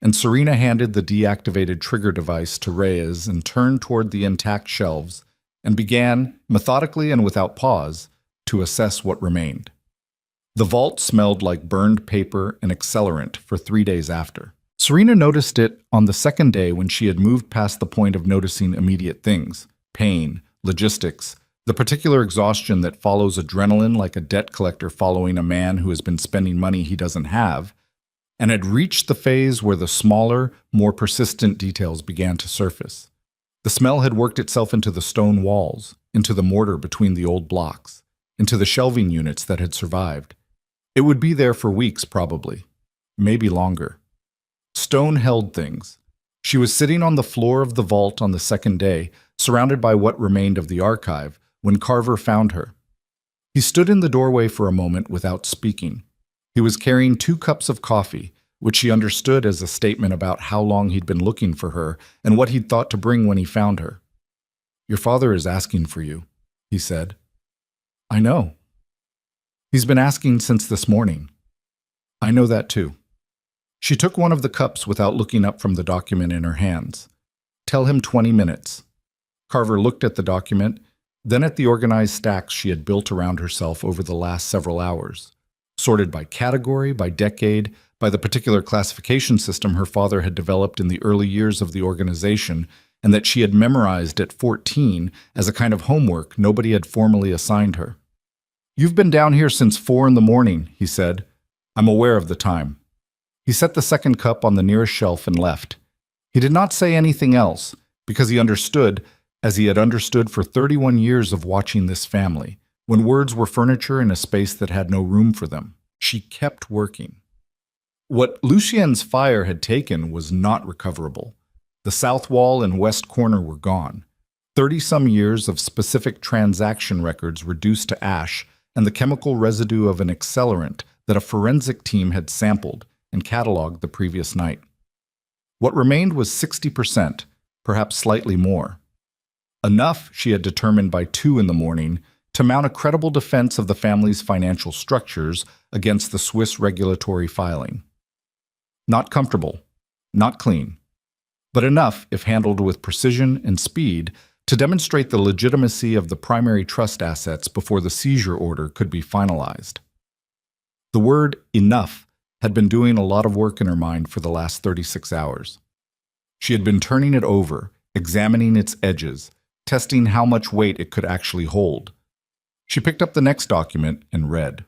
And Serena handed the deactivated trigger device to Reyes and turned toward the intact shelves and began, methodically and without pause, to assess what remained. The vault smelled like burned paper and accelerant for 3 days after. Serena noticed it on the second day when she had moved past the point of noticing immediate things, pain, logistics, the particular exhaustion that follows adrenaline like a debt collector following a man who has been spending money he doesn't have, and had reached the phase where the smaller, more persistent details began to surface. The smell had worked itself into the stone walls, into the mortar between the old blocks, into the shelving units that had survived. It would be there for weeks, probably, maybe longer. Stone held things. She was sitting on the floor of the vault on the second day, surrounded by what remained of the archive, when Carver found her. He stood in the doorway for a moment without speaking. He was carrying 2 cups of coffee, which she understood as a statement about how long he'd been looking for her and what he'd thought to bring when he found her. "Your father is asking for you," he said. "I know. He's been asking since this morning." "I know that too." She took one of the cups without looking up from the document in her hands. "Tell him 20 minutes. Carver looked at the document, then at the organized stacks she had built around herself over the last several hours, sorted by category, by decade, by the particular classification system her father had developed in the early years of the organization and that she had memorized at 14 as a kind of homework nobody had formally assigned her. "You've been down here since 4 in the morning," he said. "I'm aware of the time." He set the second cup on the nearest shelf and left. He did not say anything else, because he understood, as he had understood for 31 years of watching this family, when words were furniture in a space that had no room for them. She kept working. What Lucien's fire had taken was not recoverable. The south wall and west corner were gone. 30-some years of specific transaction records reduced to ash and the chemical residue of an accelerant that a forensic team had sampled and cataloged the previous night. What remained was 60%, perhaps slightly more. Enough, she had determined by 2 in the morning, to mount a credible defense of the family's financial structures against the Swiss regulatory filing. Not comfortable, not clean, but enough, if handled with precision and speed, to demonstrate the legitimacy of the primary trust assets before the seizure order could be finalized. The word enough had been doing a lot of work in her mind for the last 36 hours. She had been turning it over, examining its edges, testing how much weight it could actually hold. She picked up the next document and read.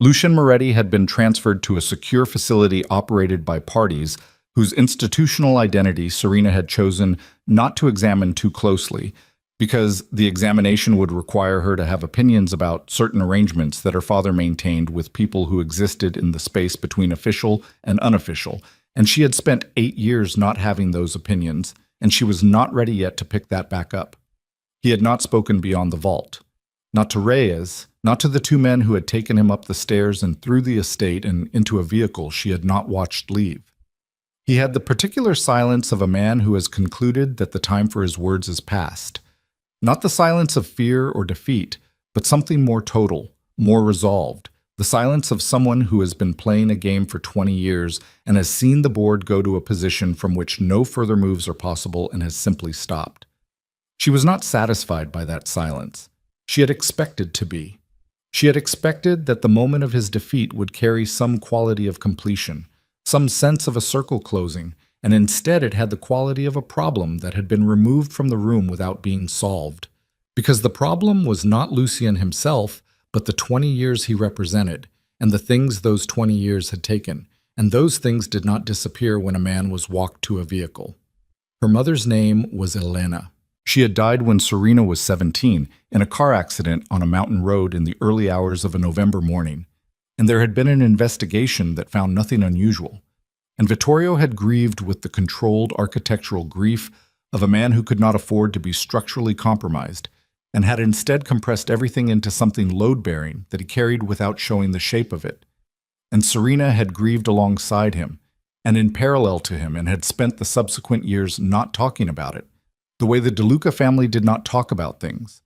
Lucien Moretti had been transferred to a secure facility operated by parties whose institutional identity Serena had chosen not to examine too closely, because the examination would require her to have opinions about certain arrangements that her father maintained with people who existed in the space between official and unofficial, and she had spent 8 years not having those opinions, and she was not ready yet to pick that back up. He had not spoken beyond the vault. Not to Reyes, not to the 2 men who had taken him up the stairs and through the estate and into a vehicle she had not watched leave. He had the particular silence of a man who has concluded that the time for his words is past. Not the silence of fear or defeat, but something more total, more resolved, the silence of someone who has been playing a game for 20 years and has seen the board go to a position from which no further moves are possible and has simply stopped. She was not satisfied by that silence. She had expected to be. She had expected that the moment of his defeat would carry some quality of completion, some sense of a circle closing, and instead it had the quality of a problem that had been removed from the room without being solved. Because the problem was not Lucien himself, but the 20 years he represented, and the things those 20 years had taken, and those things did not disappear when a man was walked to a vehicle. Her mother's name was Elena. She had died when Serena was 17 in a car accident on a mountain road in the early hours of a November morning, and there had been an investigation that found nothing unusual. And Vittorio had grieved with the controlled architectural grief of a man who could not afford to be structurally compromised, and had instead compressed everything into something load-bearing that he carried without showing the shape of it. And Serena had grieved alongside him, and in parallel to him, and had spent the subsequent years not talking about it, the way the De Luca family did not talk about things.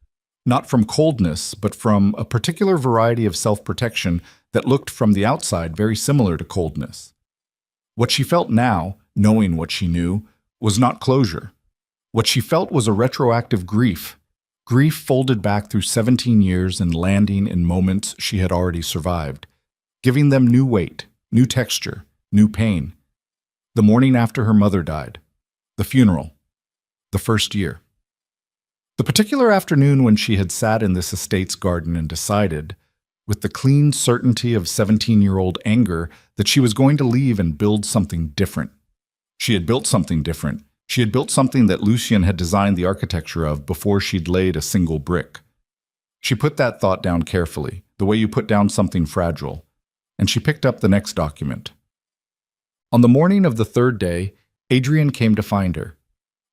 Not from coldness, but from a particular variety of self-protection that looked from the outside very similar to coldness. What she felt now, knowing what she knew, was not closure. What she felt was a retroactive grief, grief folded back through 17 years and landing in moments she had already survived, giving them new weight, new texture, new pain. The morning after her mother died, the funeral, the first year. The particular afternoon when she had sat in this estate's garden and decided, with the clean certainty of 17-year-old anger, that she was going to leave and build something different. She had built something different. She had built something that Lucien had designed the architecture of before she'd laid a single brick. She put that thought down carefully, the way you put down something fragile, and she picked up the next document. On the morning of the 3rd day, Adrian came to find her.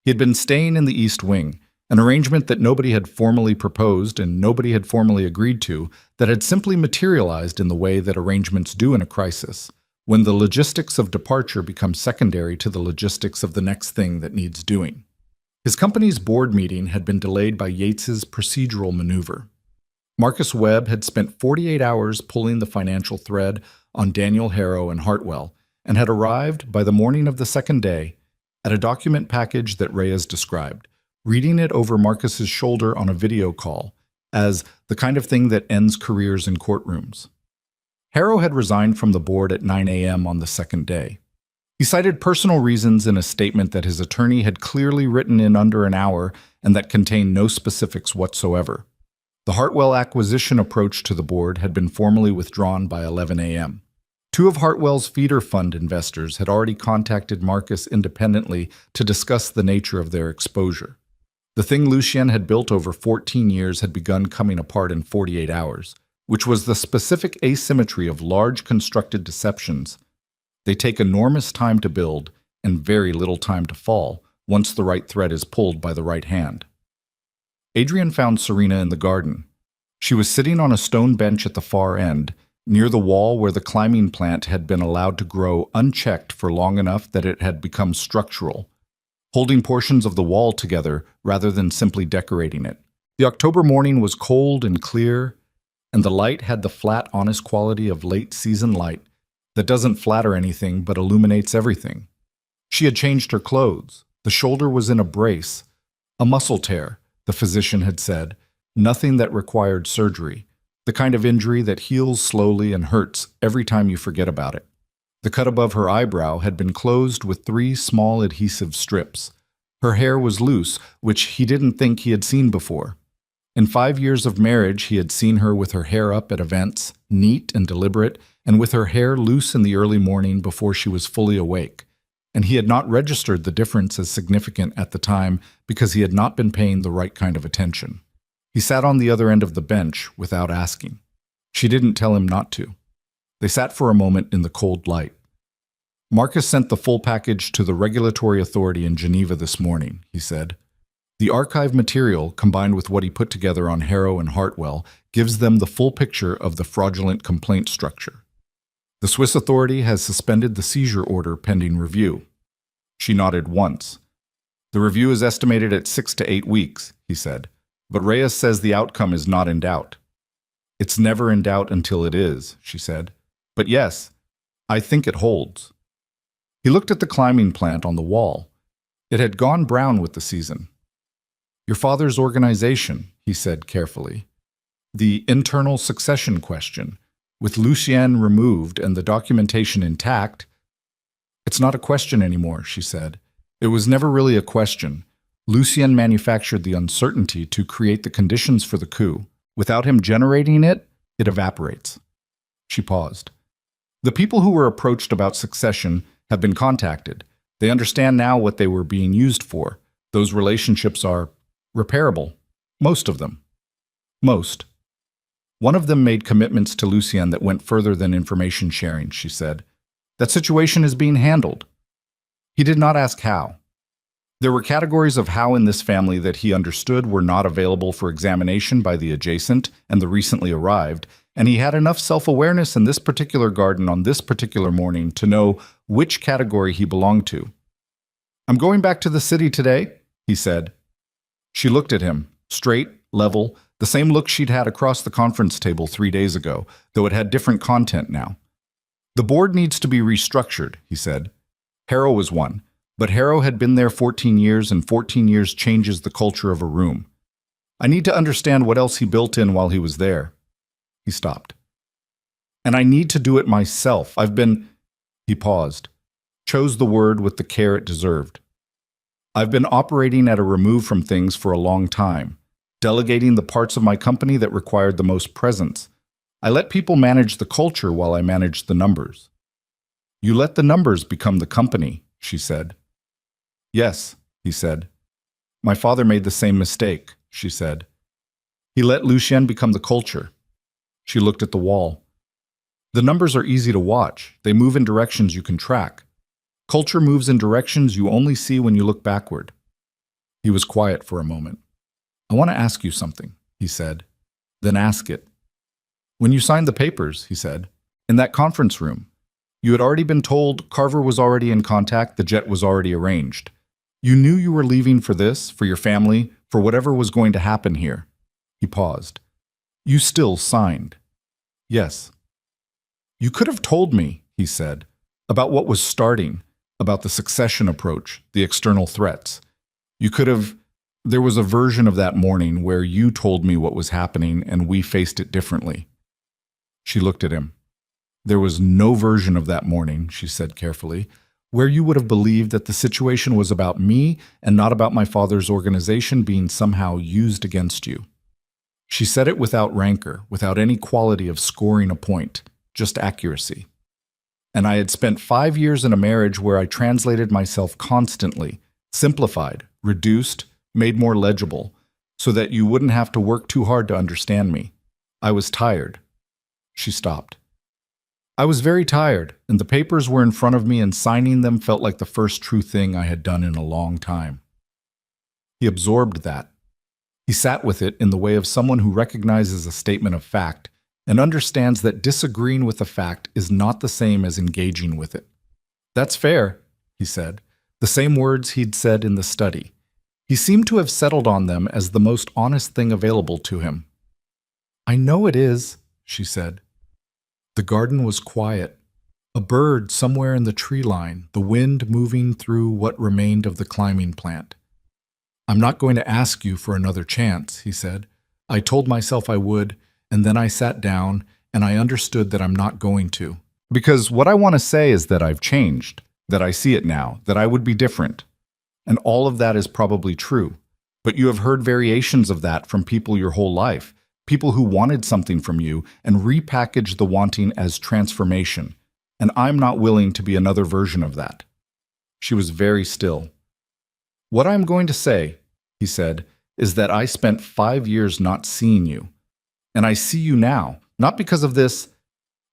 He had been staying in the East Wing, An arrangement that nobody had formally proposed and nobody had formally agreed to, that had simply materialized in the way that arrangements do in a crisis, when the logistics of departure become secondary to the logistics of the next thing that needs doing. His company's board meeting had been delayed by Yates's procedural maneuver. Marcus Webb had spent 48 hours pulling the financial thread on Daniel Harrow and Hartwell, and had arrived, by the morning of the second day, at a document package that Reyes described, reading it over Marcus's shoulder on a video call, as the kind of thing that ends careers in courtrooms. Harrow had resigned from the board at 9 a.m. on the second day. He cited personal reasons in a statement that his attorney had clearly written in under an hour and that contained no specifics whatsoever. The Hartwell acquisition approach to the board had been formally withdrawn by 11 a.m. Two of Hartwell's feeder fund investors had already contacted Marcus independently to discuss the nature of their exposure. The thing Lucien had built over 14 years had begun coming apart in 48 hours, which was the specific asymmetry of large constructed deceptions. They take enormous time to build and very little time to fall once the right thread is pulled by the right hand. Adrian found Serena in the garden. She was sitting on a stone bench at the far end, near the wall where the climbing plant had been allowed to grow unchecked for long enough that it had become structural, holding portions of the wall together rather than simply decorating it. The October morning was cold and clear, and the light had the flat, honest quality of late-season light that doesn't flatter anything but illuminates everything. She had changed her clothes. The shoulder was in a brace, a muscle tear, the physician had said, nothing that required surgery, the kind of injury that heals slowly and hurts every time you forget about it. The cut above her eyebrow had been closed with 3 small adhesive strips. Her hair was loose, which he didn't think he had seen before. In 5 years of marriage, he had seen her with her hair up at events, neat and deliberate, and with her hair loose in the early morning before she was fully awake. And he had not registered the difference as significant at the time because he had not been paying the right kind of attention. He sat on the other end of the bench without asking. She didn't tell him not to. They sat for a moment in the cold light. Marcus sent the full package to the regulatory authority in Geneva this morning, he said. The archive material, combined with what he put together on Harrow and Hartwell, gives them the full picture of the fraudulent complaint structure. The Swiss authority has suspended the seizure order pending review. She nodded once. The review is estimated at 6 to 8 weeks, he said, but Reyes says the outcome is not in doubt. It's never in doubt until it is, she said. But yes, I think it holds. He looked at the climbing plant on the wall. It had gone brown with the season. Your father's organization, he said carefully. The internal succession question, with Lucien removed and the documentation intact. It's not a question anymore, she said. It was never really a question. Lucien manufactured the uncertainty to create the conditions for the coup. Without him generating it, it evaporates. She paused. The people who were approached about succession have been contacted. They understand now what they were being used for. Those relationships are repairable. Most of them. Most. One of them made commitments to Lucien that went further than information sharing, she said. That situation is being handled. He did not ask how. There were categories of how in this family that he understood were not available for examination by the adjacent and the recently arrived, and he had enough self-awareness in this particular garden on this particular morning to know which category he belonged to. I'm going back to the city today, he said. She looked at him, straight, level, the same look she'd had across the conference table 3 days ago, though it had different content now. The board needs to be restructured, he said. Harrow was one, but Harrow had been there 14 years, and 14 years changes the culture of a room. I need to understand what else he built in while he was there. He stopped. And I need to do it myself. He paused, chose the word with the care it deserved. I've been operating at a remove from things for a long time, delegating the parts of my company that required the most presence. I let people manage the culture while I managed the numbers. You let the numbers become the company, she said. Yes, he said. My father made the same mistake, she said. He let Lucien become the culture. She looked at the wall. The numbers are easy to watch. They move in directions you can track. Culture moves in directions you only see when you look backward. He was quiet for a moment. I want to ask you something, he said. Then ask it. When you signed the papers, he said, in that conference room, you had already been told Carver was already in contact, the jet was already arranged. You knew you were leaving for this, for your family, for whatever was going to happen here. He paused. You still signed. Yes. You could have told me, he said, about what was starting, about the succession approach, the external threats. You could have... There was a version of that morning where you told me what was happening and we faced it differently. She looked at him. There was no version of that morning, she said carefully, where you would have believed that the situation was about me and not about my father's organization being somehow used against you. She said it without rancor, without any quality of scoring a point, just accuracy. And I had spent 5 years in a marriage where I translated myself constantly, simplified, reduced, made more legible, so that you wouldn't have to work too hard to understand me. I was tired. She stopped. I was very tired, and the papers were in front of me, and signing them felt like the first true thing I had done in a long time. He absorbed that. He sat with it in the way of someone who recognizes a statement of fact and understands that disagreeing with a fact is not the same as engaging with it. That's fair, he said, the same words he'd said in the study. He seemed to have settled on them as the most honest thing available to him. I know it is, she said. The garden was quiet. A bird somewhere in the tree line, the wind moving through what remained of the climbing plant. I'm not going to ask you for another chance, he said. I told myself I would, and then I sat down, and I understood that I'm not going to. Because what I want to say is that I've changed, that I see it now, that I would be different. And all of that is probably true. But you have heard variations of that from people your whole life, people who wanted something from you and repackaged the wanting as transformation. And I'm not willing to be another version of that. She was very still. What I'm going to say, he said, is that I spent 5 years not seeing you. And I see you now, not because of this.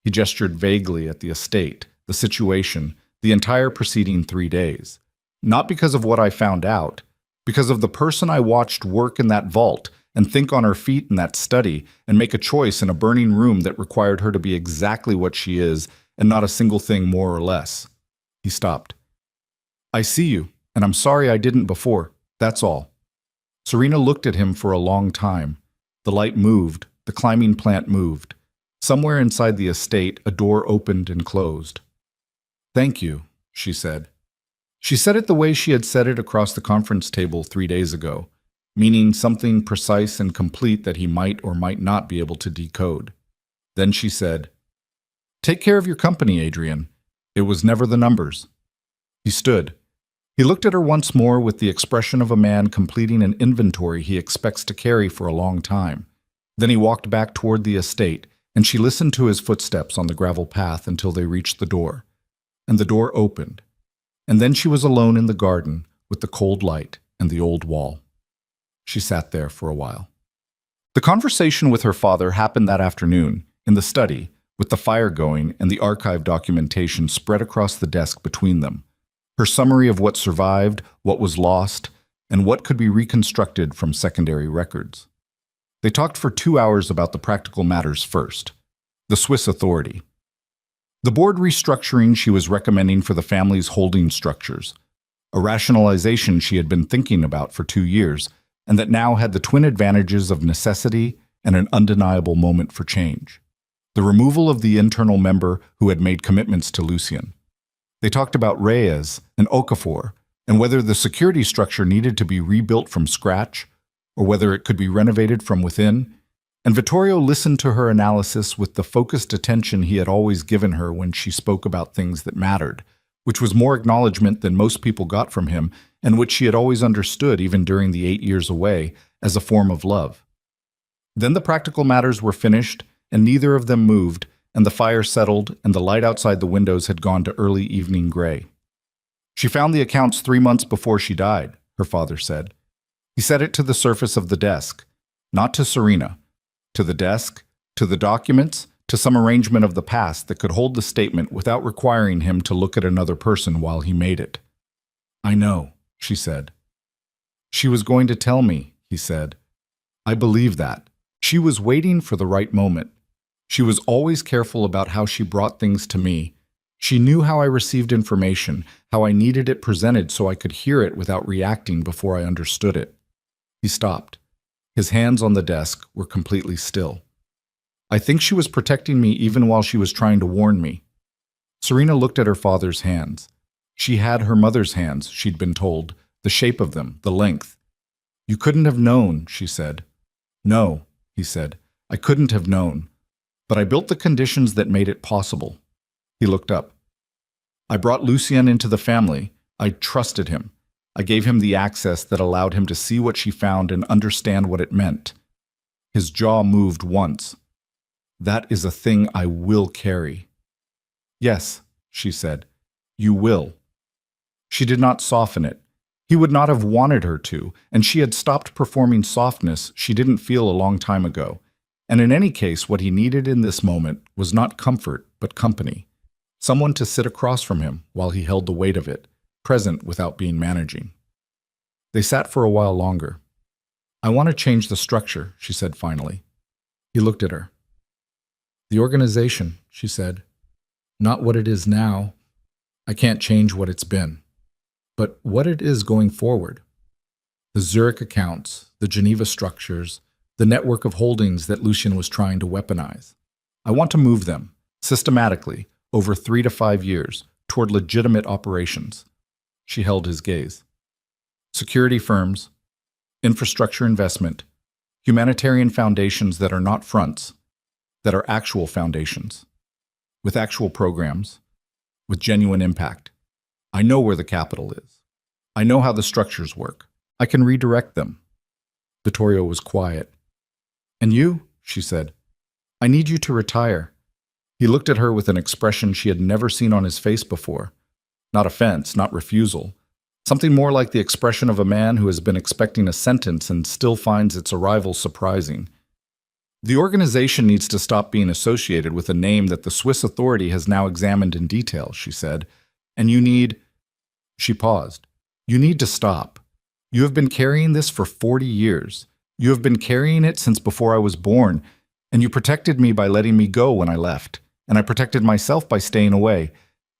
He gestured vaguely at the estate, the situation, the entire preceding 3 days. Not because of what I found out, because of the person I watched work in that vault and think on her feet in that study and make a choice in a burning room that required her to be exactly what she is and not a single thing more or less. He stopped. I see you, and I'm sorry I didn't before. That's all. Serena looked at him for a long time. The light moved, the climbing plant moved. Somewhere inside the estate, a door opened and closed. Thank you, she said. She said it the way she had said it across the conference table 3 days ago, meaning something precise and complete that he might or might not be able to decode. Then she said, Take care of your company, Adrian. It was never the numbers. He stood. He looked at her once more with the expression of a man completing an inventory he expects to carry for a long time. Then he walked back toward the estate, and she listened to his footsteps on the gravel path until they reached the door. And the door opened. And then she was alone in the garden with the cold light and the old wall. She sat there for a while. The conversation with her father happened that afternoon, in the study, with the fire going and the archive documentation spread across the desk between them. Her summary of what survived, what was lost, and what could be reconstructed from secondary records. They talked for 2 hours about the practical matters first. The Swiss authority. The board restructuring she was recommending for the family's holding structures. A rationalization she had been thinking about for 2 years, and that now had the twin advantages of necessity and an undeniable moment for change. The removal of the internal member who had made commitments to Lucien. They talked about Reyes and Okafor, and whether the security structure needed to be rebuilt from scratch, or whether it could be renovated from within, and Vittorio listened to her analysis with the focused attention he had always given her when she spoke about things that mattered, which was more acknowledgement than most people got from him, and which she had always understood even during the 8 years away as a form of love. Then the practical matters were finished, and neither of them moved, and the fire settled, and the light outside the windows had gone to early evening gray. She found the accounts 3 months before she died, her father said. He set it to the surface of the desk, not to Serena, to the desk, to the documents, to some arrangement of the past that could hold the statement without requiring him to look at another person while he made it. I know, she said. She was going to tell me, he said. I believe that. She was waiting for the right moment. She was always careful about how she brought things to me. She knew how I received information, how I needed it presented so I could hear it without reacting before I understood it. He stopped. His hands on the desk were completely still. I think she was protecting me even while she was trying to warn me. Serena looked at her father's hands. She had her mother's hands, she'd been told, the shape of them, the length. You couldn't have known, she said. No, he said, I couldn't have known. But I built the conditions that made it possible. He looked up. I brought Lucien into the family. I trusted him. I gave him the access that allowed him to see what she found and understand what it meant. His jaw moved once. That is a thing I will carry. Yes, she said, you will. She did not soften it. He would not have wanted her to, and she had stopped performing softness she didn't feel a long time ago. And in any case, what he needed in this moment was not comfort, but company. Someone to sit across from him while he held the weight of it, present without being managing. They sat for a while longer. I want to change the structure, she said finally. He looked at her. The organization, she said. Not what it is now. I can't change what it's been. But what it is going forward. The Zurich accounts, the Geneva structures, the network of holdings that Lucien was trying to weaponize. I want to move them, systematically, over 3 to 5 years, toward legitimate operations. She held his gaze. Security firms, infrastructure investment, humanitarian foundations that are not fronts, that are actual foundations, with actual programs, with genuine impact. I know where the capital is. I know how the structures work. I can redirect them. Vittorio was quiet. And you, she said, I need you to retire. He looked at her with an expression she had never seen on his face before. Not offense, not refusal. Something more like the expression of a man who has been expecting a sentence and still finds its arrival surprising. The organization needs to stop being associated with a name that the Swiss authority has now examined in detail, she said. And you need... She paused. You need to stop. You have been carrying this for 40 years. You have been carrying it since before I was born, and you protected me by letting me go when I left, and I protected myself by staying away,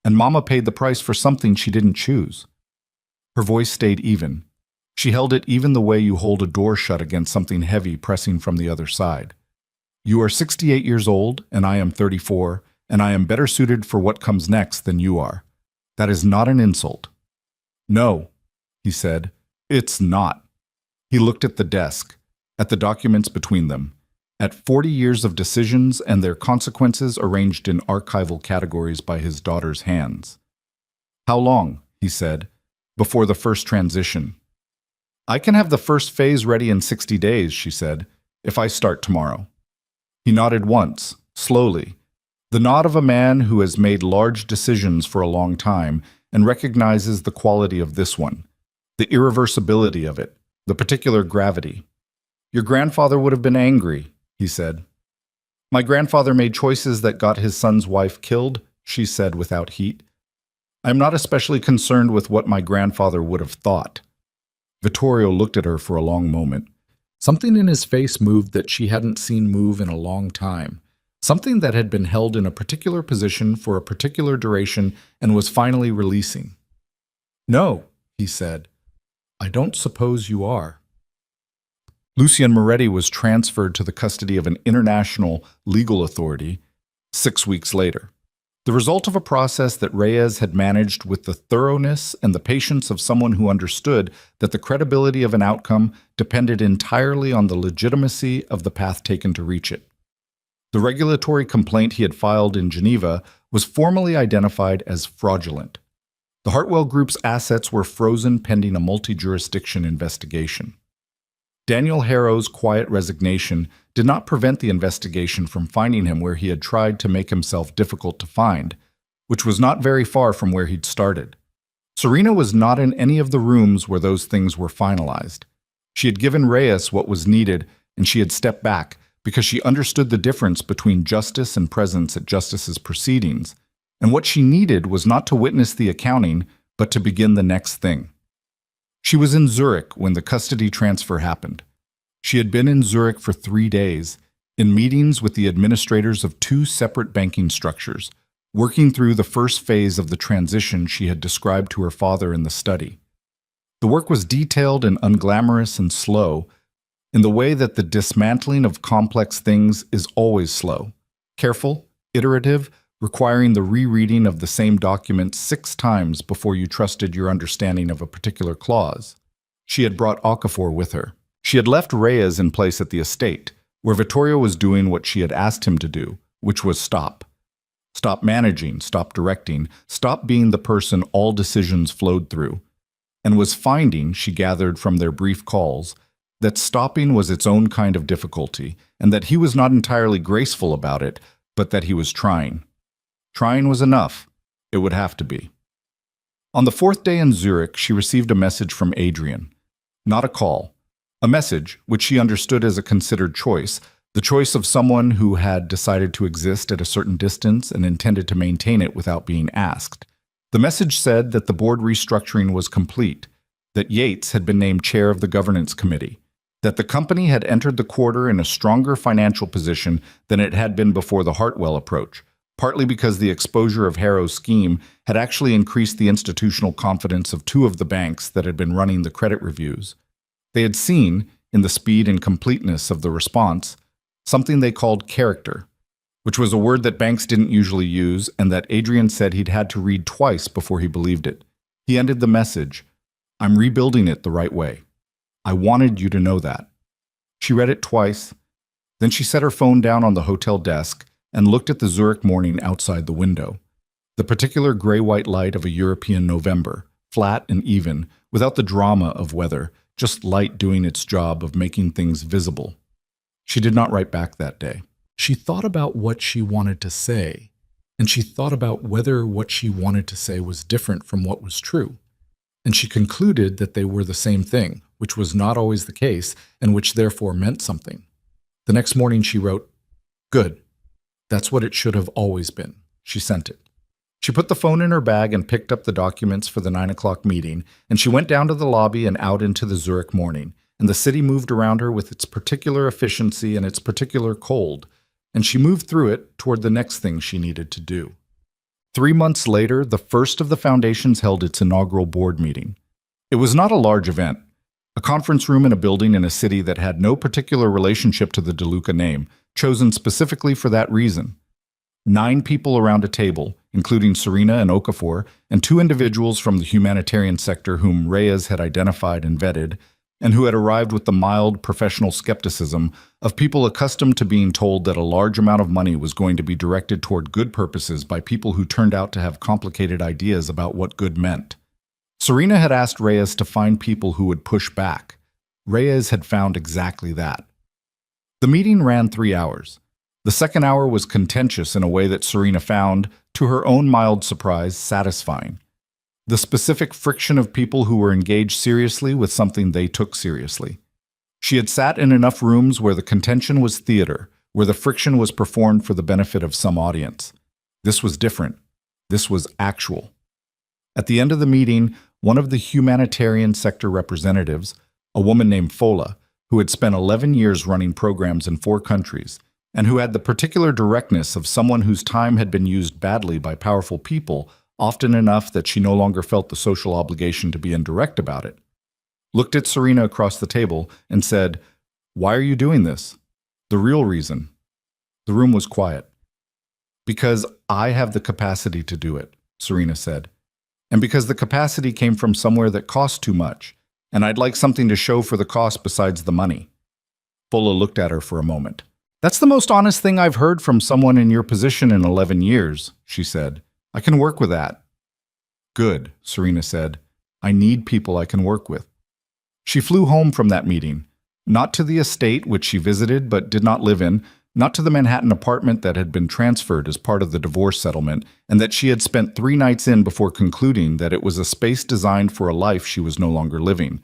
and Mama paid the price for something she didn't choose. Her voice stayed even. She held it even the way you hold a door shut against something heavy pressing from the other side. You are 68 years old, and I am 34, and I am better suited for what comes next than you are. That is not an insult. No, he said, it's not. He looked at the desk, at the documents between them, at 40 years of decisions and their consequences arranged in archival categories by his daughter's hands. How long, he said, before the first transition? I can have the first phase ready in 60 days, she said, if I start tomorrow. He nodded once, slowly, the nod of a man who has made large decisions for a long time and recognizes the quality of this one, the irreversibility of it, the particular gravity. Your grandfather would have been angry, he said. My grandfather made choices that got his son's wife killed, she said without heat. I am not especially concerned with what my grandfather would have thought. Vittorio looked at her for a long moment. Something in his face moved that she hadn't seen move in a long time. Something that had been held in a particular position for a particular duration and was finally releasing. No, he said. I don't suppose you are. Lucien Moretti was transferred to the custody of an international legal authority 6 weeks later. The result of a process that Reyes had managed with the thoroughness and the patience of someone who understood that the credibility of an outcome depended entirely on the legitimacy of the path taken to reach it. The regulatory complaint he had filed in Geneva was formally identified as fraudulent. The Hartwell Group's assets were frozen pending a multi-jurisdiction investigation. Daniel Harrow's quiet resignation did not prevent the investigation from finding him where he had tried to make himself difficult to find, which was not very far from where he'd started. Serena was not in any of the rooms where those things were finalized. She had given Reyes what was needed, and she had stepped back because she understood the difference between justice and presence at Justice's proceedings, and what she needed was not to witness the accounting, but to begin the next thing. She was in Zurich when the custody transfer happened. She had been in Zurich for 3 days, in meetings with the administrators of 2 separate banking structures, working through the first phase of the transition she had described to her father in the study. The work was detailed and unglamorous and slow, in the way that the dismantling of complex things is always slow, careful, iterative, requiring the rereading of the same document 6 times before you trusted your understanding of a particular clause. She had brought Okafor with her. She had left Reyes in place at the estate, where Vittorio was doing what she had asked him to do, which was stop. Stop managing, stop directing, stop being the person all decisions flowed through, and was finding, she gathered from their brief calls, that stopping was its own kind of difficulty, and that he was not entirely graceful about it, but that he was trying. Trying was enough. It would have to be. On the 4th day in Zurich, she received a message from Adrian. Not a call. A message, which she understood as a considered choice, the choice of someone who had decided to exist at a certain distance and intended to maintain it without being asked. The message said that the board restructuring was complete, that Yates had been named chair of the governance committee, that the company had entered the quarter in a stronger financial position than it had been before the Hartwell approach, partly because the exposure of Harrow's scheme had actually increased the institutional confidence of 2 of the banks that had been running the credit reviews. They had seen, in the speed and completeness of the response, something they called character, which was a word that banks didn't usually use and that Adrian said he'd had to read twice before he believed it. He ended the message, "I'm rebuilding it the right way. I wanted you to know that." She read it twice. Then she set her phone down on the hotel desk and looked at the Zurich morning outside the window. The particular gray-white light of a European November, flat and even, without the drama of weather, just light doing its job of making things visible. She did not write back that day. She thought about what she wanted to say, and she thought about whether what she wanted to say was different from what was true. And she concluded that they were the same thing, which was not always the case, and which therefore meant something. The next morning she wrote, "Good. That's what it should have always been." She sent it. She put the phone in her bag and picked up the documents for the 9 o'clock meeting, and she went down to the lobby and out into the Zurich morning, and the city moved around her with its particular efficiency and its particular cold, and she moved through it toward the next thing she needed to do. 3 months later, the first of the foundations held its inaugural board meeting. It was not a large event, a conference room in a building in a city that had no particular relationship to the DeLuca name, chosen specifically for that reason. 9 people around a table, including Serena and Okafor, and 2 individuals from the humanitarian sector whom Reyes had identified and vetted, and who had arrived with the mild professional skepticism of people accustomed to being told that a large amount of money was going to be directed toward good purposes by people who turned out to have complicated ideas about what good meant. Serena had asked Reyes to find people who would push back. Reyes had found exactly that. The meeting ran 3 hours. The second hour was contentious in a way that Serena found, to her own mild surprise, satisfying. The specific friction of people who were engaged seriously with something they took seriously. She had sat in enough rooms where the contention was theater, where the friction was performed for the benefit of some audience. This was different. This was actual. At the end of the meeting, one of the humanitarian sector representatives, a woman named Fola, who had spent 11 years running programs in 4 countries, and who had the particular directness of someone whose time had been used badly by powerful people, often enough that she no longer felt the social obligation to be indirect about it, looked at Serena across the table and said, "Why are you doing this? The real reason." The room was quiet. "Because I have the capacity to do it," Serena said. "And because the capacity came from somewhere that cost too much, and I'd like something to show for the cost besides the money." Fola looked at her for a moment. "That's the most honest thing I've heard from someone in your position in 11 years, she said. "I can work with that." "Good," Serena said. "I need people I can work with." She flew home from that meeting, not to the estate which she visited but did not live in, not to the Manhattan apartment that had been transferred as part of the divorce settlement, and that she had spent 3 nights in before concluding that it was a space designed for a life she was no longer living,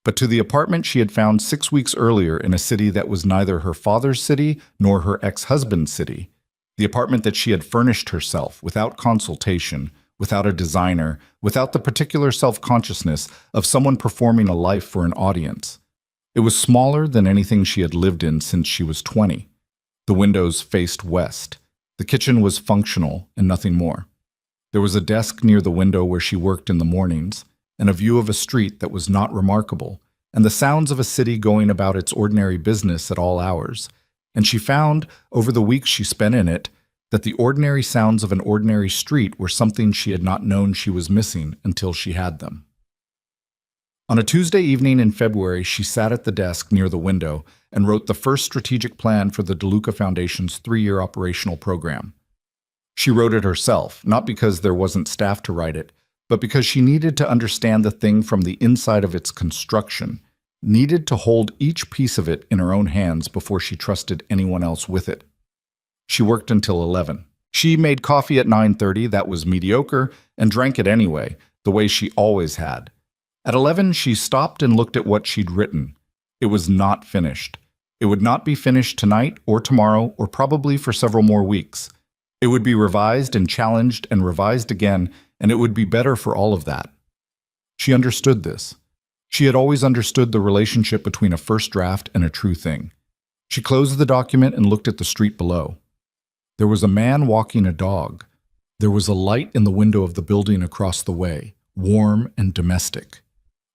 but to the apartment she had found 6 weeks earlier in a city that was neither her father's city nor her ex-husband's city, the apartment that she had furnished herself without consultation, without a designer, without the particular self-consciousness of someone performing a life for an audience. It was smaller than anything she had lived in since she was 20. The windows faced west. The kitchen was functional and nothing more. There was a desk near the window where she worked in the mornings, and a view of a street that was not remarkable, and the sounds of a city going about its ordinary business at all hours. And she found, over the weeks she spent in it, that the ordinary sounds of an ordinary street were something she had not known she was missing until she had them. On a Tuesday evening in February, she sat at the desk near the window and wrote the first strategic plan for the DeLuca Foundation's 3-year operational program. She wrote it herself, not because there wasn't staff to write it, but because she needed to understand the thing from the inside of its construction, needed to hold each piece of it in her own hands before she trusted anyone else with it. She worked until 11. She made coffee at 9:30, that was mediocre, and drank it anyway, the way she always had. At 11, she stopped and looked at what she'd written. It was not finished. It would not be finished tonight or tomorrow or probably for several more weeks. It would be revised and challenged and revised again, and it would be better for all of that. She understood this. She had always understood the relationship between a first draft and a true thing. She closed the document and looked at the street below. There was a man walking a dog. There was a light in the window of the building across the way, warm and domestic.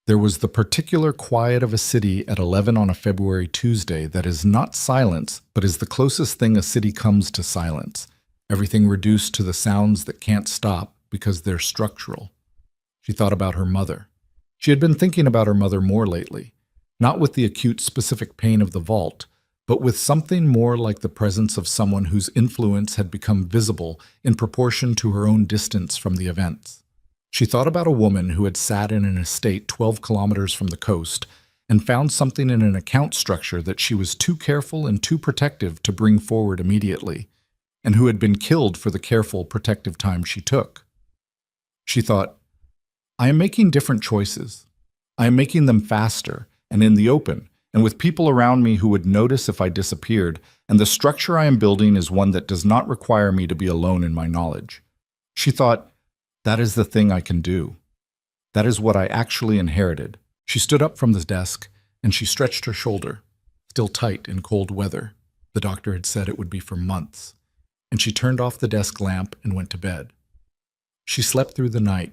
There was the particular quiet of a city at 11 on a February Tuesday that is not silence, but is the closest thing a city comes to silence. Everything reduced to the sounds that can't stop because they're structural. She thought about her mother. She had been thinking about her mother more lately, not with the acute specific pain of the vault, but with something more like the presence of someone whose influence had become visible in proportion to her own distance from the events. She thought about a woman who had sat in an estate 12 kilometers from the coast and found something in an account structure that she was too careful and too protective to bring forward immediately, and who had been killed for the careful, protective time she took. She thought, I am making different choices. I am making them faster and in the open, and with people around me who would notice if I disappeared, and the structure I am building is one that does not require me to be alone in my knowledge. She thought, that is the thing I can do. That is what I actually inherited. She stood up from the desk, and she stretched her shoulder, still tight in cold weather. The doctor had said it would be for months. And she turned off the desk lamp and went to bed. She slept through the night.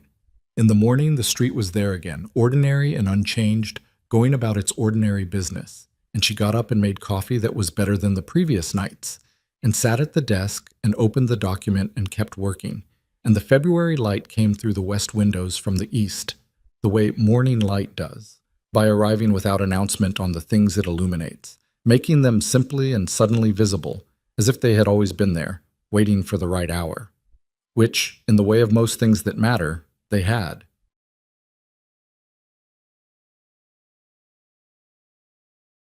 In the morning, the street was there again, ordinary and unchanged, going about its ordinary business. And she got up and made coffee that was better than the previous nights, and sat at the desk and opened the document and kept working. And the February light came through the west windows from the east, the way morning light does, by arriving without announcement on the things it illuminates, making them simply and suddenly visible, as if they had always been there, waiting for the right hour. Which, in the way of most things that matter, they had.